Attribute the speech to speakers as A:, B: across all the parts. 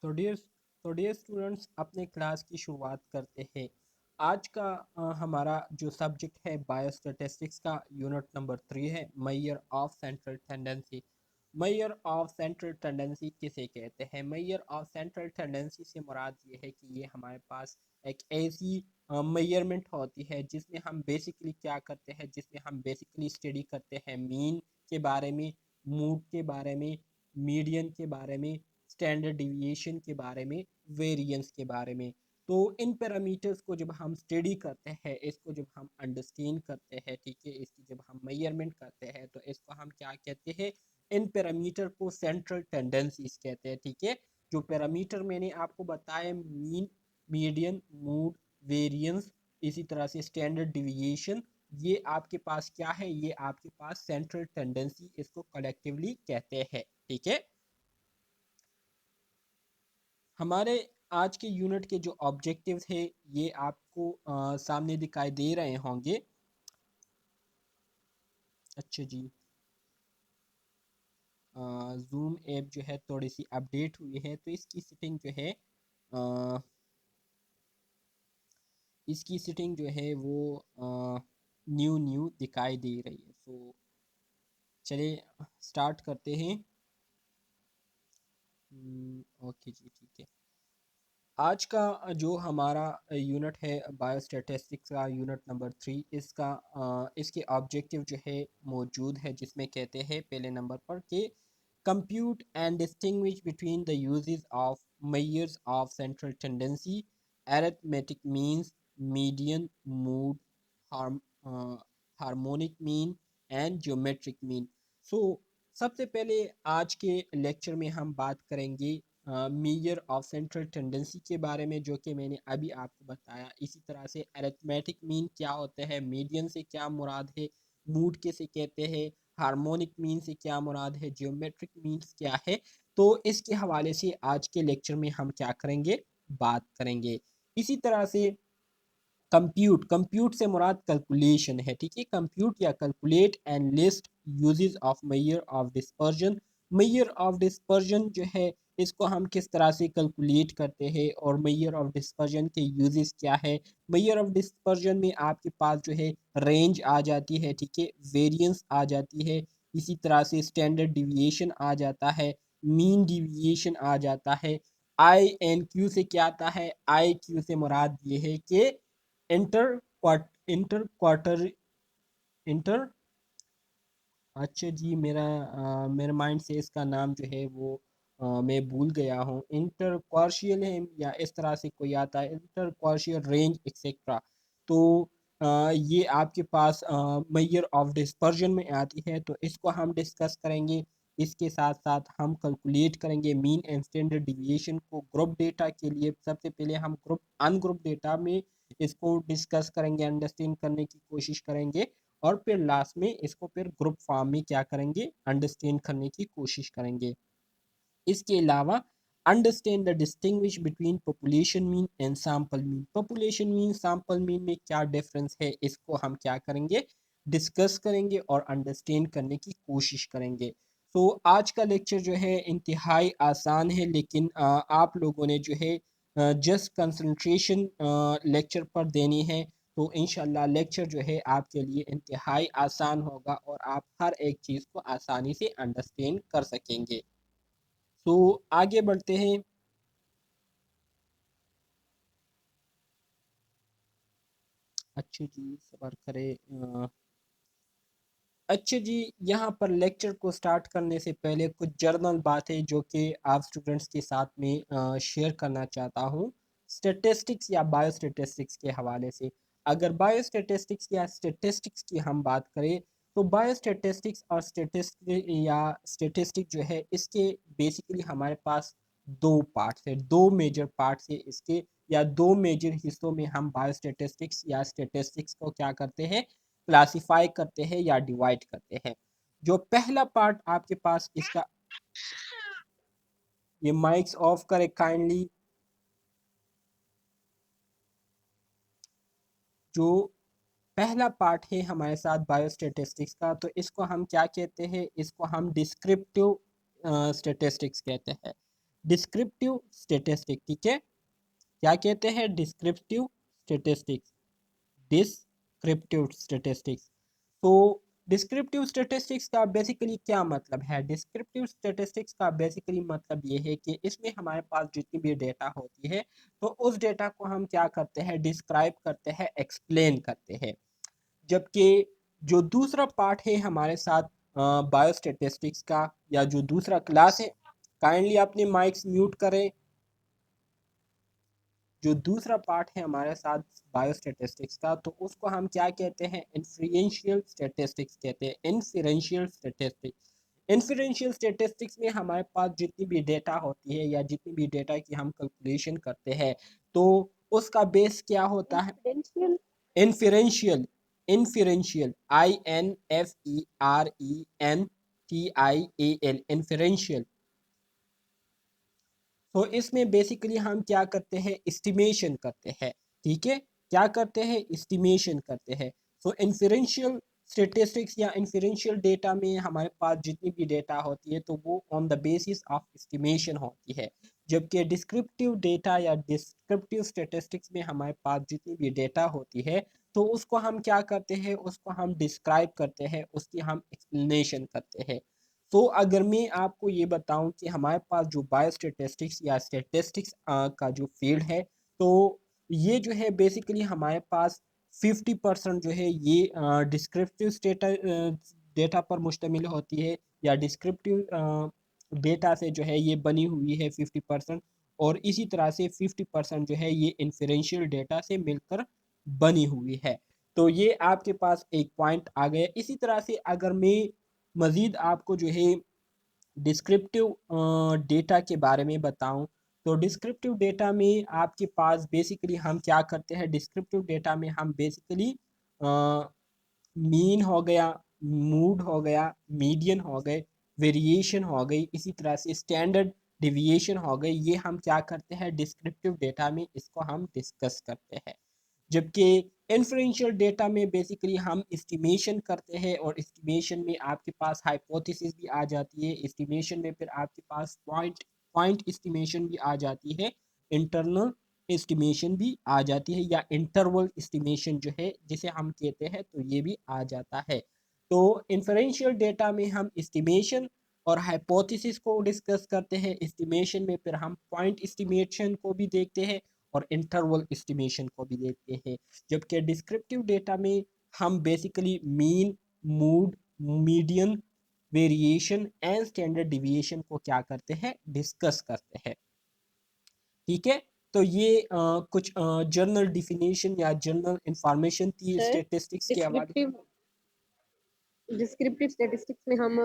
A: तो dear students, अपने class की शुरुआत करते हैं। आज का हमारा जो सब्जेक्ट है बायोस्टैटिस्टिक्स का यूनिट नंबर 3 है, measure of central tendency. Measure of central tendency किसे कहते हैं? मेजर ऑफ सेंट्रल टेंडेंसी से मुराद ये है कि ये हमारे पास एक ऐसी मेजरमेंट होती है जिसमें हम बेसिकली क्या करते हैं, जिसमें हम बेसिकली स्टडी करते हैं मीन के बारे में, मूड के बारे में, मीडियन के बारे में, स्टैंडर्ड डिविएशन के बारे में, वेरिएंस के बारे में। तो इन पैरामीटर्स को जब हम स्टडी करते हैं, इसको जब हम अंडरस्टैंड करते हैं, ठीक है, इसकी जब हम मेजरमेंट करते हैं, तो इसको हम क्या कहते हैं? इन पैरामीटर को सेंट्रल टेंडेंसीज कहते हैं, ठीक है। जो पैरामीटर मैंने आपको बताया, मीन, मीडियन, मूड, वेरिएंस, इसी तरह से स्टैंडर्ड डिविएशन, ये आपके पास क्या है? ये आपके पास सेंट्रल टेंडेंसी, इसको कलेक्टिवली कहते हैं, ठीक है। हमारे आज के यूनिट के जो ऑब्जेक्टिव्स है ये आपको सामने दिखाई दे रहे होंगे। अच्छा जी, जूम ऐप जो है थोड़ी सी अपडेट हुई है, तो इसकी सेटिंग जो है अ, इसकी सेटिंग जो है वो न्यू न्यू दिखाई दे रही है। सो चलिए स्टार्ट करते हैं। ओके जी, ठीक है। आज का जो हमारा यूनिट है बायोस्टैटिस्टिक्स का यूनिट नंबर 3, इसका इसके ऑब्जेक्टिव जो है मौजूद है, जिसमें कहते हैं पहले नंबर पर कि compute and distinguish between the uses of measures of central tendency, arithmetic means, median, mode, harmonic mean and geometric mean. So सबसे पहले आज के लेक्चर में हम बात करेंगे मेजर ऑफ सेंट्रल टेंडेंसी के बारे में, जो कि मैंने अभी आपको बताया। इसी तरह से अरिथमेटिक मीन क्या होता है, मीडियन से क्या मुराद है, मूड किसे कहते हैं, हार्मोनिक मीन से क्या मुराद है, जियोमेट्रिक मीन्स क्या है। तो इसके हवाले से आज के लेक्चर में हम क्या करेंगे, बात करेंगे। इसी तरह से कंप्यूट, कंप्यूट से मुराद कैलकुलेशन है, ठीक है। कंप्यूट या calculate and list uses of measure of dispersion. Measure of dispersion जो है, इसको हम किस तरह से कैलकुलेट करते हैं, और मेजर ऑफ डिस्पर्जन के यूजेस क्या है। मेजर ऑफ डिस्पर्जन में आपके पास जो है रेंज आ जाती है, ठीक है, वेरिएंस आ जाती है, इसी तरह से स्टैंडर्ड डिविएशन आ जाता है, मीन डिविएशन आ जाता है। आई एन क्यू से क्या आता है? आई क्यू से मुराद ये है कि इंटर इंटर क्वार्टर इंटर अच्छा जी, मेरे माइंड से इसका नाम जो है वो मैं भूल गया हूँ। इंटर क्वार्शियल है या इस तरह से कोई आता है, इंटर क्वार्शियल रेंज एक्सेट्रा। तो ये आपके पास मेजर ऑफ डिस्पर्जन में आती है, तो इसको हम डिस्कस करेंगे। इसके साथ साथ हम कैलकुलेट करेंगे मीन एंड स्टैंडर्ड डिविएशन को ग्रुप डेटा के लिए। सबसे पहले हम ग्रुप अनग्रुप डेटा में इसको डिस्कस करेंगे, अंडरस्टैंड करने की कोशिश करेंगे, और फिर लास्ट में इसको फिर ग्रुप फॉर्म में क्या करेंगे, अंडरस्टैंड करने की कोशिश करेंगे। इसके अलावा understand the distinguish between population mean and sample mean. Population mean, sample mean में क्या डिफरेंस है, इसको हम क्या करेंगे, डिस्कस करेंगे और अंडरस्टैंड करने की कोशिश करेंगे। तो आज का लेक्चर जो है इंतहाई आसान है, लेकिन आप लोगों ने जो है जस्ट कंसंट्रेशन लेक्चर पर देनी है। तो इंशाल्लाह लेक्चर जो है आपके लिए इंतहाई आसान होगा और आप हर एक चीज़ को आसानी से अंडरस्टैंड कर सकेंगे। तो आगे बढ़ते हैं। अच्छी जी, सबर करे। अच्छा जी, यहाँ पर लेक्चर को स्टार्ट करने से पहले कुछ जर्नल बातें जो कि आप स्टूडेंट्स के साथ में शेयर करना चाहता हूँ, स्टेटिस्टिक्स या बायोस्टेटिस्टिक्स के हवाले से। अगर बायोस्टेटिस्टिक्स या स्टेटिस्टिक्स की हम बात करें, तो बायोस्टेटिस्टिक्स और स्टेटिस्टिक या स्टेटिस्टिक जो है, इसके बेसिकली हमारे पास दो पार्ट्स है, दो मेजर पार्ट्स है इसके, या दो मेजर हिस्सों में हम बायोस्टेटिस्टिक्स या स्टेटिस्टिक्स को क्या करते हैं, क्लासिफाई करते हैं या डिवाइड करते हैं। जो पहला पार्ट आपके पास इसका, ये माइक्स ऑफ करें काइंडली। जो पहला पार्ट है हमारे साथ बायोस्टेटिस्टिक्स का, तो इसको हम क्या कहते हैं, इसको हम डिस्क्रिप्टिव स्टेटिस्टिक्स कहते हैं। डिस्क्रिप्टिव स्टेटिस्टिक, ठीक है, क्या कहते हैं, डिस्क्रिप्टिव स्टेटिस्टिक्स, डिस्क्रिप्टिव स्टेटिस्टिक्स। तो डिस्क्रिप्टिव स्टेटिस्टिक्स का बेसिकली क्या मतलब है, डिस्क्रिप्टिव स्टेटिस्टिक्स का बेसिकली मतलब ये है कि इसमें हमारे पास जितनी भी डेटा होती है तो उस डेटा को हम क्या करते हैं, डिस्क्राइब करते हैं, एक्सप्लेन करते हैं। जबकि जो दूसरा पार्ट है हमारे साथ बायोस्टेटिस्टिक्स का, या जो दूसरा क्लास है, काइंडली अपने माइक्स म्यूट करें। जो दूसरा पार्ट है हमारे साथ बायोस्टेटिस्टिक्स का, तो उसको हम क्या कहते हैं, इन्फ्रेंशियल स्टेटिस्टिक्स कहते हैं, इन्फ्रेंशियल स्टेटिस्टिक्स। इन्फ्रेंशियल स्टेटिस्टिक्स में हमारे पास जितनी भी डेटा होती है या जितनी भी डेटा की हम कैलकुलेशन करते हैं तो उसका बेस क्या होता है, इन्फ्रेंशियल, इन्फ्रेंशियल, INFERENTIAL, इन्फ्रेंशियल। तो इसमें बेसिकली हम क्या करते हैं, एस्टिमेशन करते हैं, ठीक है, क्या करते हैं, एस्टिमेशन करते हैं। सो इन्फरेंशियल स्टेटिस्टिक्स या इन्फरेंशियल डेटा में हमारे पास जितनी भी डेटा होती है तो वो on the basis of estimation होती है। जबकि डिस्क्रिप्टिव डेटा या डिस्क्रिप्टिव स्टेटिस्टिक्स में हमारे पास जितनी भी डेटा होती है तो उसको हम क्या करते हैं, उसको हम डिस्क्राइब करते हैं, उसकी हम एक्सप्लेनेशन करते हैं। तो अगर मैं आपको ये बताऊं कि हमारे पास जो बायोस्टेटिस्टिक्स या स्टेटिस्टिक्स का जो फील्ड है तो ये जो है बेसिकली हमारे पास 50% जो है ये डिस्क्रिप्टिव डेटा पर मुश्तमिल होती है, या डिस्क्रिप्टिव डेटा से जो है ये बनी हुई है 50%, और इसी तरह से 50% जो है ये इन्फरेंशियल डेटा से मिलकर बनी हुई है। तो ये आपके पास एक पॉइंट आ गया। इसी तरह से अगर मैं मज़ीद आपको जो है डिस्क्रिप्टिव डेटा के बारे में बताऊं तो डिस्क्रिप्टिव डेटा में आपके पास बेसिकली हम क्या करते हैं, डिस्क्रिप्टिव डेटा में हम बेसिकली मीन हो गया, मूड हो गया, मीडियन हो गए, वेरिएशन हो गई, इसी तरह से स्टैंडर्ड डिविएशन हो गई, ये हम क्या करते हैं डिस्क्रिप्टिव डेटा में इसको हम डिस्कस करते हैं। जबकि इन्फ्रेंशियल डेटा में बेसिकली हम एस्टिमेशन करते हैं, और एस्टिमेशन में आपके पास हाइपोथेसिस भी आ जाती है, एस्टिमेशन में फिर आपके पास पॉइंट पॉइंट एस्टिमेशन भी आ जाती है, इंटरनल एस्टिमेशन भी आ जाती है, या इंटरवल एस्टिमेशन जो है जिसे हम कहते हैं तो ये भी आ जाता है। तो इन्फ्रेंशियल डेटा में हम एस्टिमेशन और हाइपोथेसिस को डिस्कस करते हैं, एस्टिमेशन में फिर हम पॉइंट एस्टिमेशन को भी देखते हैं और इंटरवल एस्टिमेशन को भी देखते हैं। जबकि डिस्क्रिप्टिव डेटा में हम basically mean, mood, median, variation and standard deviation को क्या करते हैं, डिस्कस करते हैं, ठीक है। तो ये कुछ जर्नल डिफिनेशन या जर्नल इंफॉर्मेशन थी
B: सर
A: स्टेटिस्टिक्स के हवाले।
B: डिस्क्रिप्टिव डिस्क्रिप्टिव स्टैटिस्टिक्स में हम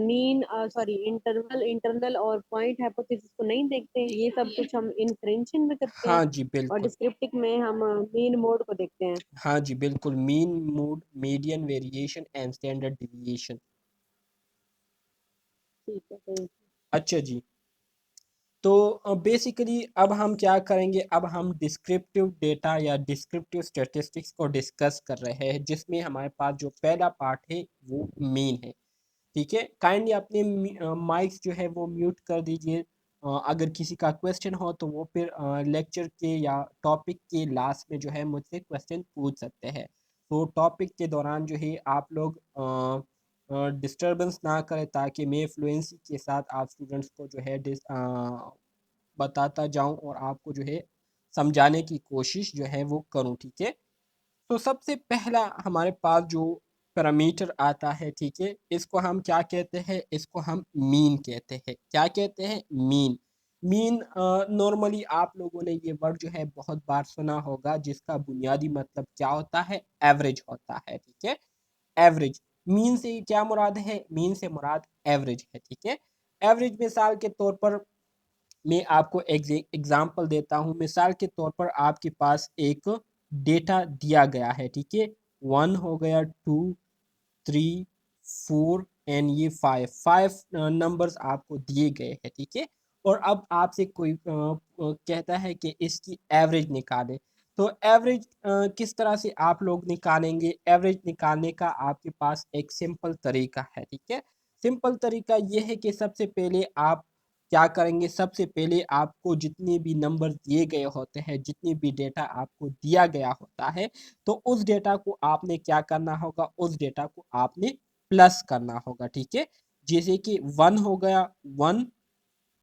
B: मीन सॉरी इंटरवल इंटरनल और पॉइंट हाइपोथेसिस को नहीं देखते हैं, ये सब कुछ हम इन्फ्रेंशन में करते हैं।
A: हाँ जी
B: और
A: बिल्कुल।
B: डिस्क्रिप्टिव में हम मीन मोड को देखते हैं।
A: हाँ जी बिल्कुल, mean, mood, median, variation and standard deviation.
B: ठीक है, थैंक
A: अच्छा जी। तो बेसिकली अब हम क्या करेंगे, अब हम डिस्क्रिप्टिव डेटा या डिस्क्रिप्टिव स्टैटिस्टिक्स को डिस्कस कर रहे हैं, जिसमें हमारे पास जो पहला पार्ट है वो मीन है, ठीक है। काइंडली अपने माइक्स जो है वो म्यूट कर दीजिए। अगर किसी का क्वेश्चन हो तो वो फिर लेक्चर के या टॉपिक के लास्ट में जो है मुझसे क्वेश्चन पूछ सकते हैं। तो टॉपिक के दौरान जो है आप लोग डिस्टरबेंस ना करें, ताकि मैं फ्लुएंसी के साथ आप स्टूडेंट्स को जो है बताता जाऊं और आपको जो है समझाने की कोशिश जो है वो करूं, ठीक है। तो सबसे पहला हमारे पास जो पैरामीटर आता है, ठीक है, इसको हम क्या कहते हैं, इसको हम मीन कहते हैं। क्या कहते हैं, मीन। मीन नॉर्मली आप लोगों ने ये वर्ड जो है बहुत बार सुना होगा, जिसका बुनियादी मतलब क्या होता है, एवरेज होता है, ठीक है, एवरेज। मीन से क्या मुराद है, मीन से मुराद एवरेज है, ठीक है। एवरेज मिसाल के तौर पर मैं आपको एग्जाम्पल देता हूँ, मिसाल के तौर पर आपके पास एक डेटा दिया गया है, ठीक है, 1 हो गया, 2, 3, 4 एंड ये 5, 5 नंबर्स आपको दिए गए हैं, ठीक है। और अब आपसे कोई कहता है कि इसकी एवरेज निकालें। तो एवरेज किस तरह से आप लोग निकालेंगे, एवरेज निकालने का आपके पास एक सिंपल तरीका है, ठीक है। सिंपल तरीका ये है कि सबसे पहले आप क्या करेंगे, सबसे पहले आपको जितने भी नंबर दिए गए होते हैं, जितने भी डेटा आपको दिया गया होता है, तो उस डेटा को आपने क्या करना होगा, उस डेटा को आपने प्लस करना होगा। ठीक है, जैसे कि 1 हो गया, 1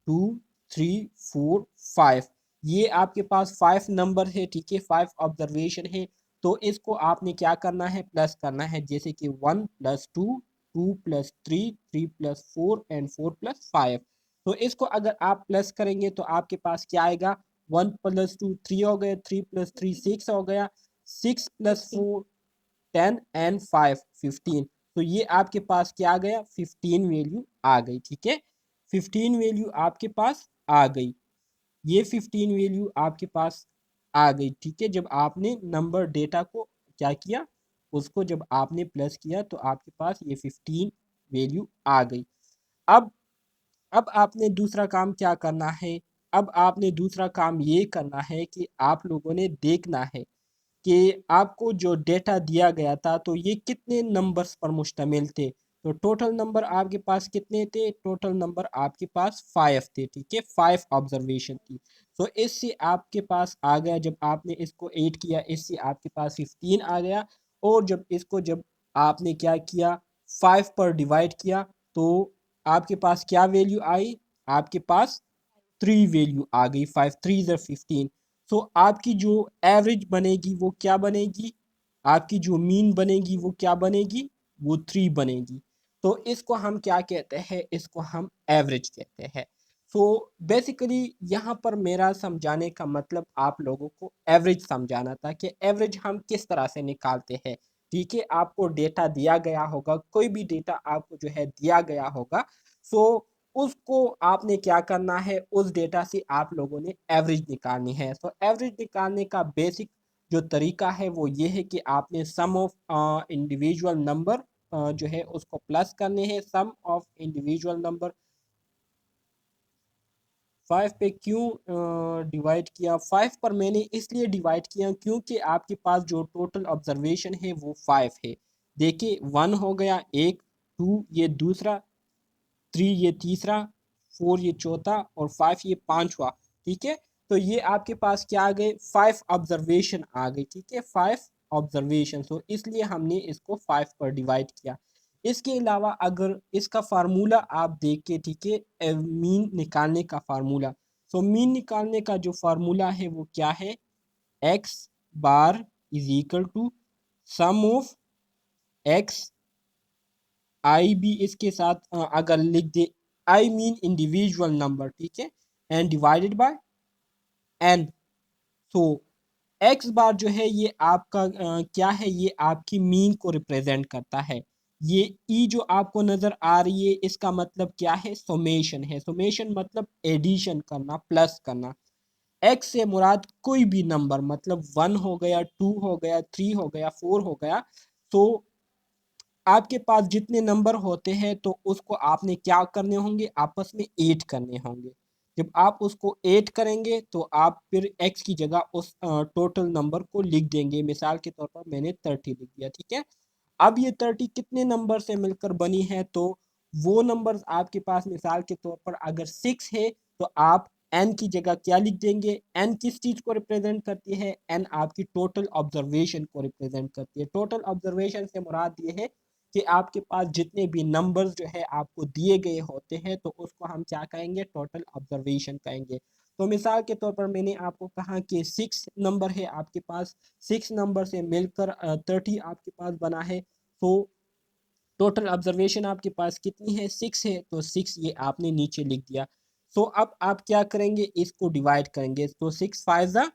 A: 2 3 4 5, ये आपके पास 5 नंबर है। ठीक है, 5 ऑब्जर्वेशन है, तो इसको आपने क्या करना है, प्लस करना है। जैसे कि 1 plus 2, 2 plus 3, 3 plus 4 and 4 plus 5। तो इसको अगर आप प्लस करेंगे तो आपके पास क्या आएगा, 1 प्लस 2 3 हो गया, 3 प्लस 3 6 हो गया, 6 प्लस 4 10 एंड 5 15। तो ये आपके पास क्या आ गया, 15 वैल्यू आ गई। ठीक है, 15 वैल्यू आपके पास आ गई, ये 15 वैल्यू आपके पास आ गई। ठीक है, जब आपने नंबर डेटा को क्या किया, उसको जब आपने प्लस किया तो आपके पास ये 15 वैल्यू आ गई। अब अब आपने दूसरा काम क्या करना है, अब आपने दूसरा काम ये करना है कि आप लोगों ने देखना है कि आपको जो डेटा दिया गया था तो ये कितने नंबर्स पर मुश्तमिल थे। तो टोटल नंबर आपके पास कितने थे, टोटल नंबर आपके पास 5 थे। ठीक है, 5 ऑब्जर्वेशन थी। तो इससे आपके पास आ गया, जब आपने इसको 8 किया, इससे आपके पास 15 आ गया। और जब आपने क्या किया, 5 पर डिवाइड किया, तो आपके पास क्या वैल्यू आई, आपके पास 3 वैल्यू आ गई, 5 3 ज़र 15। सो आपकी जो एवरेज बनेगी वो क्या बनेगी, आपकी जो मीन बनेगी वो क्या बनेगी, वो 3 बनेगी। तो इसको हम क्या कहते हैं, इसको हम एवरेज कहते हैं। सो बेसिकली यहाँ पर मेरा समझाने का मतलब आप लोगों को एवरेज समझाना था कि एवरेज हम किस तरह से निकालते हैं। ठीक है, आपको डेटा दिया गया होगा, कोई भी डेटा आपको जो है दिया गया होगा, सो उसको आपने क्या करना है, उस डेटा से आप लोगों ने एवरेज निकालनी है। तो एवरेज निकालने का बेसिक जो तरीका है वो ये है कि आपने सम ऑफ इंडिविजुअल नंबर जो है उसको प्लस करने हैं। सम ऑफ इंडिविजुअल नंबर 5 पे क्यों डिवाइड किया, 5 पर मैंने इसलिए डिवाइड किया क्योंकि आपके पास जो टोटल ऑब्जर्वेशन है वो 5 है। देखिए, 1 हो गया एक, 2 ये दूसरा, 3 ये तीसरा, 4 ये चौथा और 5 ये पांचवा। ठीक है, तो ये आपके पास क्या आ गए, 5 ऑब्जर्वेशन आ गई। ठीक है, 5 ऑब्जर्वेशन, तो इसलिए हमने इसको 5 पर डिवाइड किया। इसके अलावा अगर इसका फार्मूला आप देख के, ठीक है, मीन निकालने का फार्मूला, तो मीन निकालने का जो फार्मूला है वो क्या है, x bar is equal to sum of X, I भी इसके साथ अगर लिख दे, आई मीन इंडिविजुअल नंबर। ठीक है, एंड डिवाइडेड बाय एन। तो एक्स बार जो है ये आपका क्या है, ये आपकी मीन को रिप्रेजेंट करता है। ये ई जो आपको नजर आ रही है, इसका मतलब क्या है, सोमेशन है। सोमेशन मतलब एडिशन करना, प्लस करना। एक्स से मुराद कोई भी नंबर, मतलब 1 हो गया, 2 हो गया, 3 हो गया, 4 हो गया। तो आपके पास जितने नंबर होते हैं तो उसको आपने क्या करने होंगे, आपस में ऐड करने होंगे। जब आप उसको ऐड करेंगे तो आप फिर एक्स की जगह उस टोटल नंबर को लिख देंगे। मिसाल के तौर पर मैंने 30 लिख दिया। ठीक है, अब ये 30 कितने नंबर से मिलकर बनी है, तो वो नंबर्स आपके पास मिसाल के तौर पर अगर 6 है तो आप एन की जगह क्या लिख देंगे, एन किस चीज को रिप्रेजेंट करती है, एन आपकी टोटल ऑब्जर्वेशन को रिप्रेजेंट करती है। टोटल ऑब्जर्वेशन से मुराद ये है कि आपके पास जितने भी नंबर्स जो है आपको दिए गए होते हैं तो उसको हम क्या कहेंगे, टोटल ऑब्जर्वेशन कहेंगे। तो मिसाल के तौर पर मैंने आपको कहा कि 6 नंबर है आपके पास, 6 नंबर से मिलकर 30 आपके पास बना है। तो टोटल ऑब्जर्वेशन आपके पास कितनी है, 6 है, तो 6 ये आपने नीचे लिख दिया। सो अब आप क्या करेंगे, इसको डिवाइड करेंगे, तो 6 5 ज़ा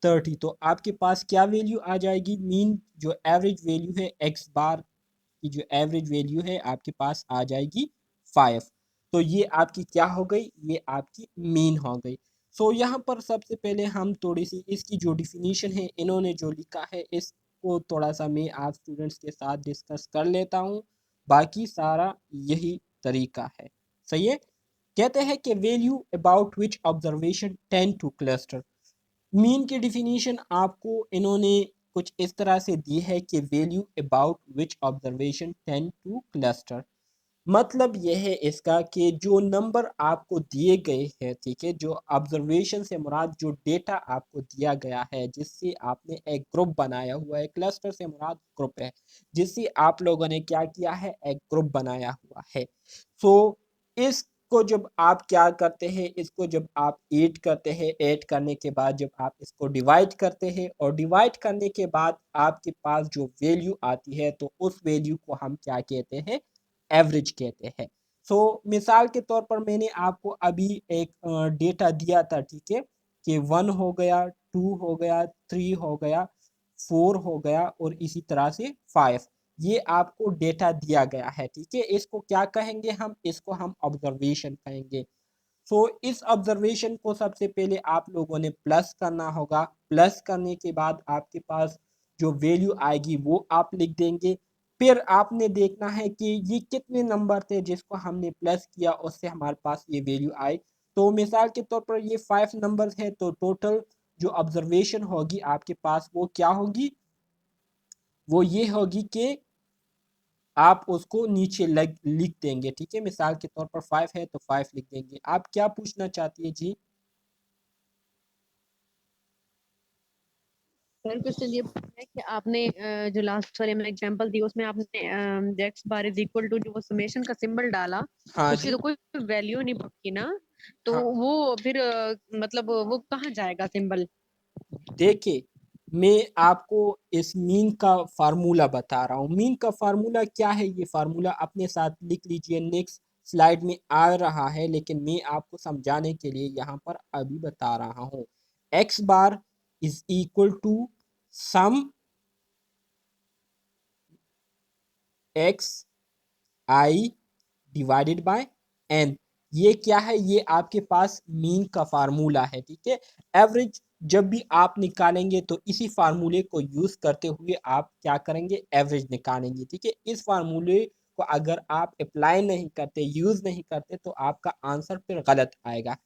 A: 30, तो आपके पास क्या वैल्यू आ जाएगी, मीन जो एवरेज वैल्यू है एक्स बार की, जो एवरेज वैल्यू है आपके पास आ जाएगी 5। तो ये आपकी क्या हो गई, ये आपकी मीन हो गई। सो यहाँ पर सबसे पहले हम थोड़ी सी इसकी जो डिफिनीशन है इन्होंने जो लिखा है इसको थोड़ा सा मैं आप स्टूडेंट्स के साथ डिस्कस कर लेता हूँ। बाकी सारा यही तरीका है। सही है, कहते हैं कि value about which observation tend two cluster. Mean की डिफिनीशन आपको इन्होंने कुछ इस तरह से दी है कि value about which observation tend two cluster. मतलब यह है इसका कि जो नंबर आपको दिए गए हैं, ठीक है, जो ऑब्जर्वेशन से मुराद जो डेटा आपको दिया गया है, जिससे आपने एक ग्रुप बनाया हुआ है, क्लस्टर से मुराद ग्रुप है, जिससे आप लोगों ने क्या किया है, एक ग्रुप बनाया हुआ है। सो इसको जब आप क्या करते हैं, इसको जब आप ऐड करते हैं, ऐड करने के बाद जब आप इसको डिवाइड करते हैं, और डिवाइड करने के बाद आपके पास जो वैल्यू आती है, तो उस वैल्यू को हम क्या कहते हैं, एवरेज कहते हैं। सो मिसाल के तौर पर मैंने आपको अभी एक डेटा दिया था, ठीक है, कि 1 हो गया, 2 हो गया, 3 हो गया, 4 हो गया, और इसी तरह से 5। ये आपको डेटा दिया गया है, ठीक है। इसको क्या कहेंगे हम, इसको हम ऑब्जर्वेशन कहेंगे। सो इस ऑब्जर्वेशन को सबसे पहले आप लोगों ने प्लस करना होगा। प्लस करने के बाद आपके पास जो वैल्यू आएगी वो आप लिख देंगे। फिर आपने देखना है कि ये कितने नंबर थे जिसको हमने प्लस किया, उससे हमारे पास ये वैल्यू आई। तो मिसाल के तौर पर ये 5 नंबर्स है, तो टोटल जो ऑब्जर्वेशन होगी आपके पास वो क्या होगी, वो ये होगी कि आप उसको नीचे लिख देंगे, ठीक है। मिसाल के तौर पर 5 है तो 5 लिख देंगे। आप क्या पूछना चाहती है जी?
B: सर क्वेश्चन ये पूछना है कि आपने जो लास्ट वाले में एग्जांपल दी उसमें आपने x bar is equal to जो वो समेशन का सिंबल डाला,
A: हाँ
B: उसकी
A: जी।
B: तो कोई वैल्यू नहीं पक्की ना, तो
A: हाँ,
B: वो फिर मतलब वो कहाँ जाएगा सिंबल?
A: देखिए, मैं आपको इस मीन का फार्मूला बता रहा हूँ। मीन का फार्मूला क्या है, ये फार्मूला अपने साथ लिख लीजिए, नेक्स्ट स्लाइड में आ रहा है, लेकिन मैं आपको समझाने के लिए यहाँ पर अभी बता रहा हूँ। X bar is equal to sum x i divided by n. ये क्या है, ये आपके पास मीन का फार्मूला है, ठीक है। एवरेज जब भी आप निकालेंगे तो इसी फार्मूले को यूज करते हुए आप क्या करेंगे, एवरेज निकालेंगे, ठीक है। इस फार्मूले को अगर आप अप्लाई नहीं करते, यूज नहीं करते, तो आपका आंसर फिर गलत आएगा।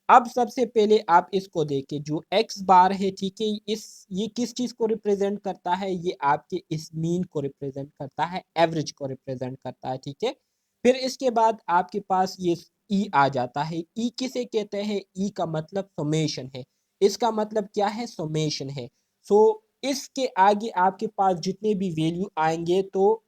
A: अब सबसे पहले आप इसको देखिए, जो एक्स बार है, ठीक है, इस ये किस चीज को रिप्रेजेंट करता है, ये आपके इस मीन को रिप्रेजेंट करता है, एवरेज को रिप्रेजेंट करता है, ठीक है। फिर इसके बाद आपके पास ये ई आ जाता है। ई किसे कहते हैं, ई का मतलब समेशन है। इसका मतलब क्या है, समेशन है। सो इसके आगे आपके पास जितने भी वैल्यू आएंगे, तो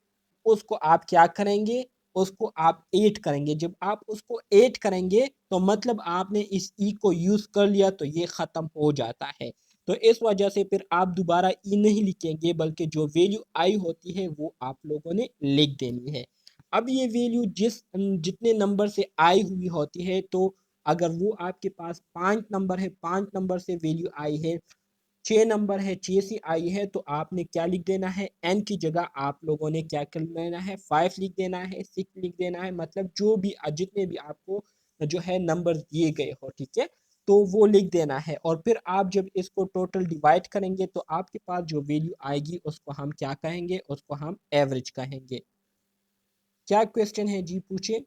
A: उसको आप क्या करेंगे, उसको आप ऐड करेंगे। जब आप उसको ऐड करेंगे तो मतलब आपने इस ई को यूज कर लिया, तो ये खत्म हो जाता है। तो इस वजह से फिर आप दोबारा ई नहीं लिखेंगे, बल्कि जो वैल्यू आई होती है वो आप लोगों ने लिख देनी है। अब ये वैल्यू जितने नंबर से आई हुई होती है, तो अगर वो आपके पास 5 नंबर है, 5 नंबर से वैल्यू आई है, 6 नंबर है, 6 से आई है, तो आपने क्या लिख देना है, एन की जगह आप लोगों ने क्या कर लेना है, 5 लिख देना है, 6 लिख देना है, मतलब जो भी जितने भी आपको जो है नंबर दिए गए हो, ठीक है, तो वो लिख देना है। और फिर आप जब इसको टोटल डिवाइड करेंगे, तो आपके पास जो वैल्यू आएगी उसको हम क्या कहेंगे, उसको हम एवरेज कहेंगे। क्या क्वेश्चन है जी, पूछे।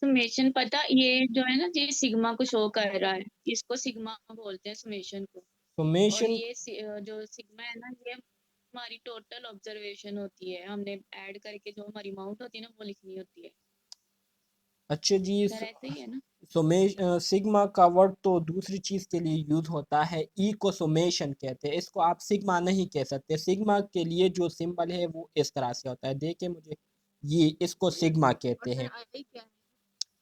C: समेशन पता, ये जो है ना, ये सिग्मा को शो कर रहा है, इसको सिग्मा बोलते हैं समेशन को। और
A: समेशन।
C: ये जो सिग्मा है ना, ये हमारी टोटल ऑब्जर्वेशन होती है, हमने ऐड करके जो हमारी अमाउंट होती है ना वो लिखनी होती है।
A: अच्छा जी।
C: सर ऐसे ही है ना?
A: सिग्मा का वर्ड तो दूसरी चीज के लिए यूज होता है, ई को सुमेशन कहते हैं, इसको आप सिग्मा नहीं कह सकते। सिग्मा के लिए जो सिंबल है वो इस तरह से होता है, देखिए मुझे, ये इसको सिग्मा
B: और
A: कहते
B: सर
A: हैं।
B: आई क्या है?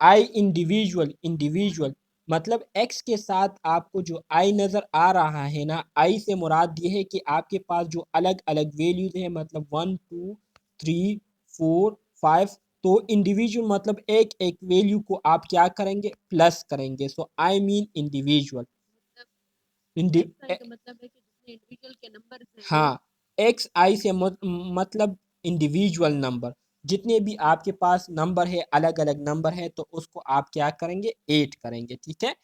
A: आई इंडिविजुअल, इंडिविजुअल मतलब एक्स के साथ आपको जो आई नजर आ रहा है ना, आई से मुराद ये है कि आपके पास जो अलग अलग वैल्यूज है, मतलब 1 2 3 4 5, तो इंडिविजुअल मतलब एक एक वैल्यू को आप क्या करेंगे, प्लस करेंगे। सो आई मीन इंडिविजुअल।
B: मतलब एक्स आई का मतलब है कि जितने इंडिविजुअल के नंबर हैं वो।
A: हाँ, एक्स आई से मतलब इंडिविजुअल नंबर, जितने भी आपके पास नंबर है, अलग अलग नंबर है, तो उसको आप क्या करेंगे, ऐड करेंगे, ठीक है।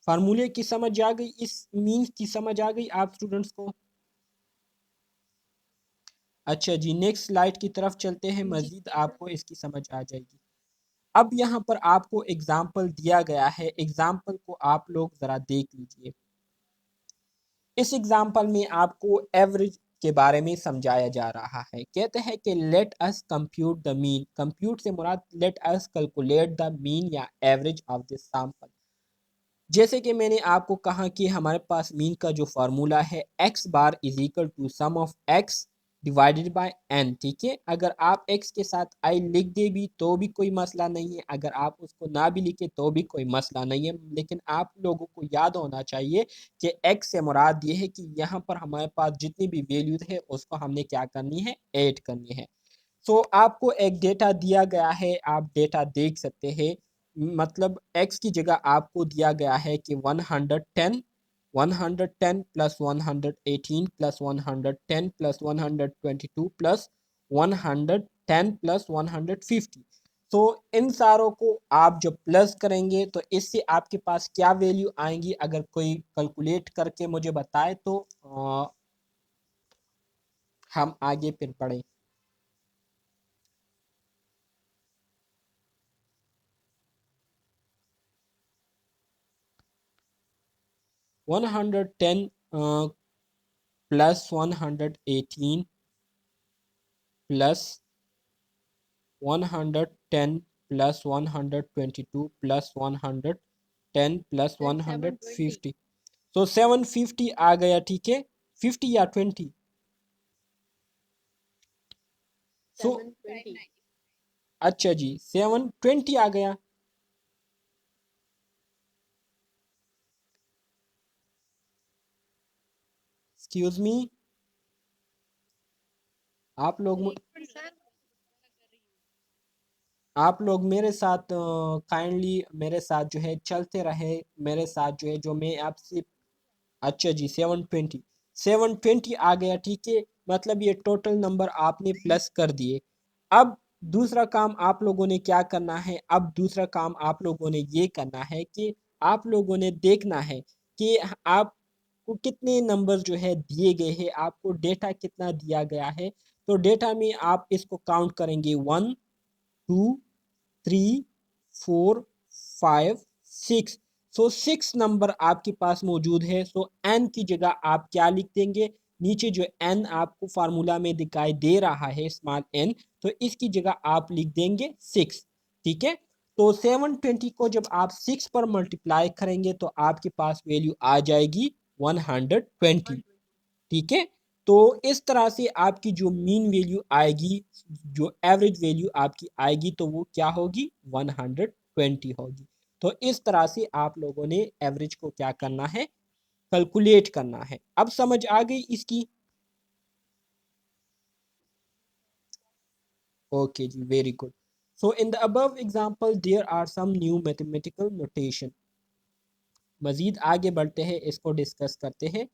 A: फार्मूले की समझ आ गई, इस मीन्स की समझ आ गई आप स्टूडेंट्स को। अच्छा जी, नेक्स्ट स्लाइड की तरफ चलते हैं,
B: जी
A: मजीद आपको इसकी समझ आ जाएगी। अब यहाँ पर आपको एग्जाम्पल दिया गया है, एग्जाम्पल को आप लोग जरा देख लीजिए। इस एग्जाम्पल में आपको एवरेज के बारे में समझाया जा रहा है। कहते हैं कि let us compute the mean, compute से मुराद let us calculate the mean या एवरेज ऑफ द सैंपल। जैसे कि मैंने आपको कहा कि हमारे पास मीन का जो फार्मूला है x bar is equal to sum of x divided by n, ठीक है। अगर आप एक्स के साथ आई लिख दे भी तो भी कोई मसला नहीं है, अगर आप उसको ना भी लिखे तो भी कोई मसला नहीं है, लेकिन आप लोगों को याद होना चाहिए कि एक्स से मुराद ये है कि यहाँ पर हमारे पास जितनी भी वैल्यूज है उसको हमने क्या करनी है, ऐड करनी है। सो आपको एक डेटा दिया गया है, आप डेटा देख सकते हैं। मतलब x की जगह आपको दिया गया है कि 110 110 plus 118 plus 110 plus 122 plus 110 plus 150। तो इन सारों को आप जब प्लस करेंगे तो इससे आपके पास क्या वैल्यू आएंगी, अगर कोई कैलकुलेट करके मुझे बताए तो हम आगे फिर पढ़ें। 110 plus 118 plus 110 plus 122 plus 110 plus 150, तो 750 आ गया, ठीक है। 50 या 20, सो अच्छा जी 720 आ गया। एक्सक्यूज मी, आप लोग आप लोग मेरे साथ काइंडली मेरे साथ जो है चलते रहे, मेरे साथ जो है जो मैं आपसे, अच्छा जी 720, 720 आ गया, ठीक है। मतलब ये टोटल नंबर आपने प्लस कर दिए। अब दूसरा काम आप लोगों ने क्या करना है, अब दूसरा काम आप लोगों ने ये करना है कि आप लोगों ने देखना है कि आपको कितने नंबर जो है दिए गए हैं, आपको डेटा कितना दिया गया है। तो डेटा में आप इसको काउंट करेंगे 1 2 3 4 5 6। सो 6 नंबर आपके पास मौजूद है। सो एन की जगह आप क्या लिख देंगे, नीचे जो एन आपको फार्मूला में दिखाई दे रहा है स्मॉल एन, तो इसकी जगह आप लिख देंगे 6, ठीक है। तो 720 को जब आप 6 पर मल्टीप्लाई करेंगे तो आपके पास वैल्यू आ जाएगी 120, ठीक है। तो इस तरह से आपकी जो मीन वैल्यू आएगी, जो एवरेज वैल्यू आपकी आएगी, तो वो क्या होगी, 120 होगी। तो इस तरह से आप लोगों ने एवरेज को क्या करना है, कैलकुलेट करना है। अब समझ आ गई इसकी? ओके जी, very good. So in the above example there are some new mathematical notation. मजीद आगे बढ़ते हैं, इसको डिस्कस करते हैं।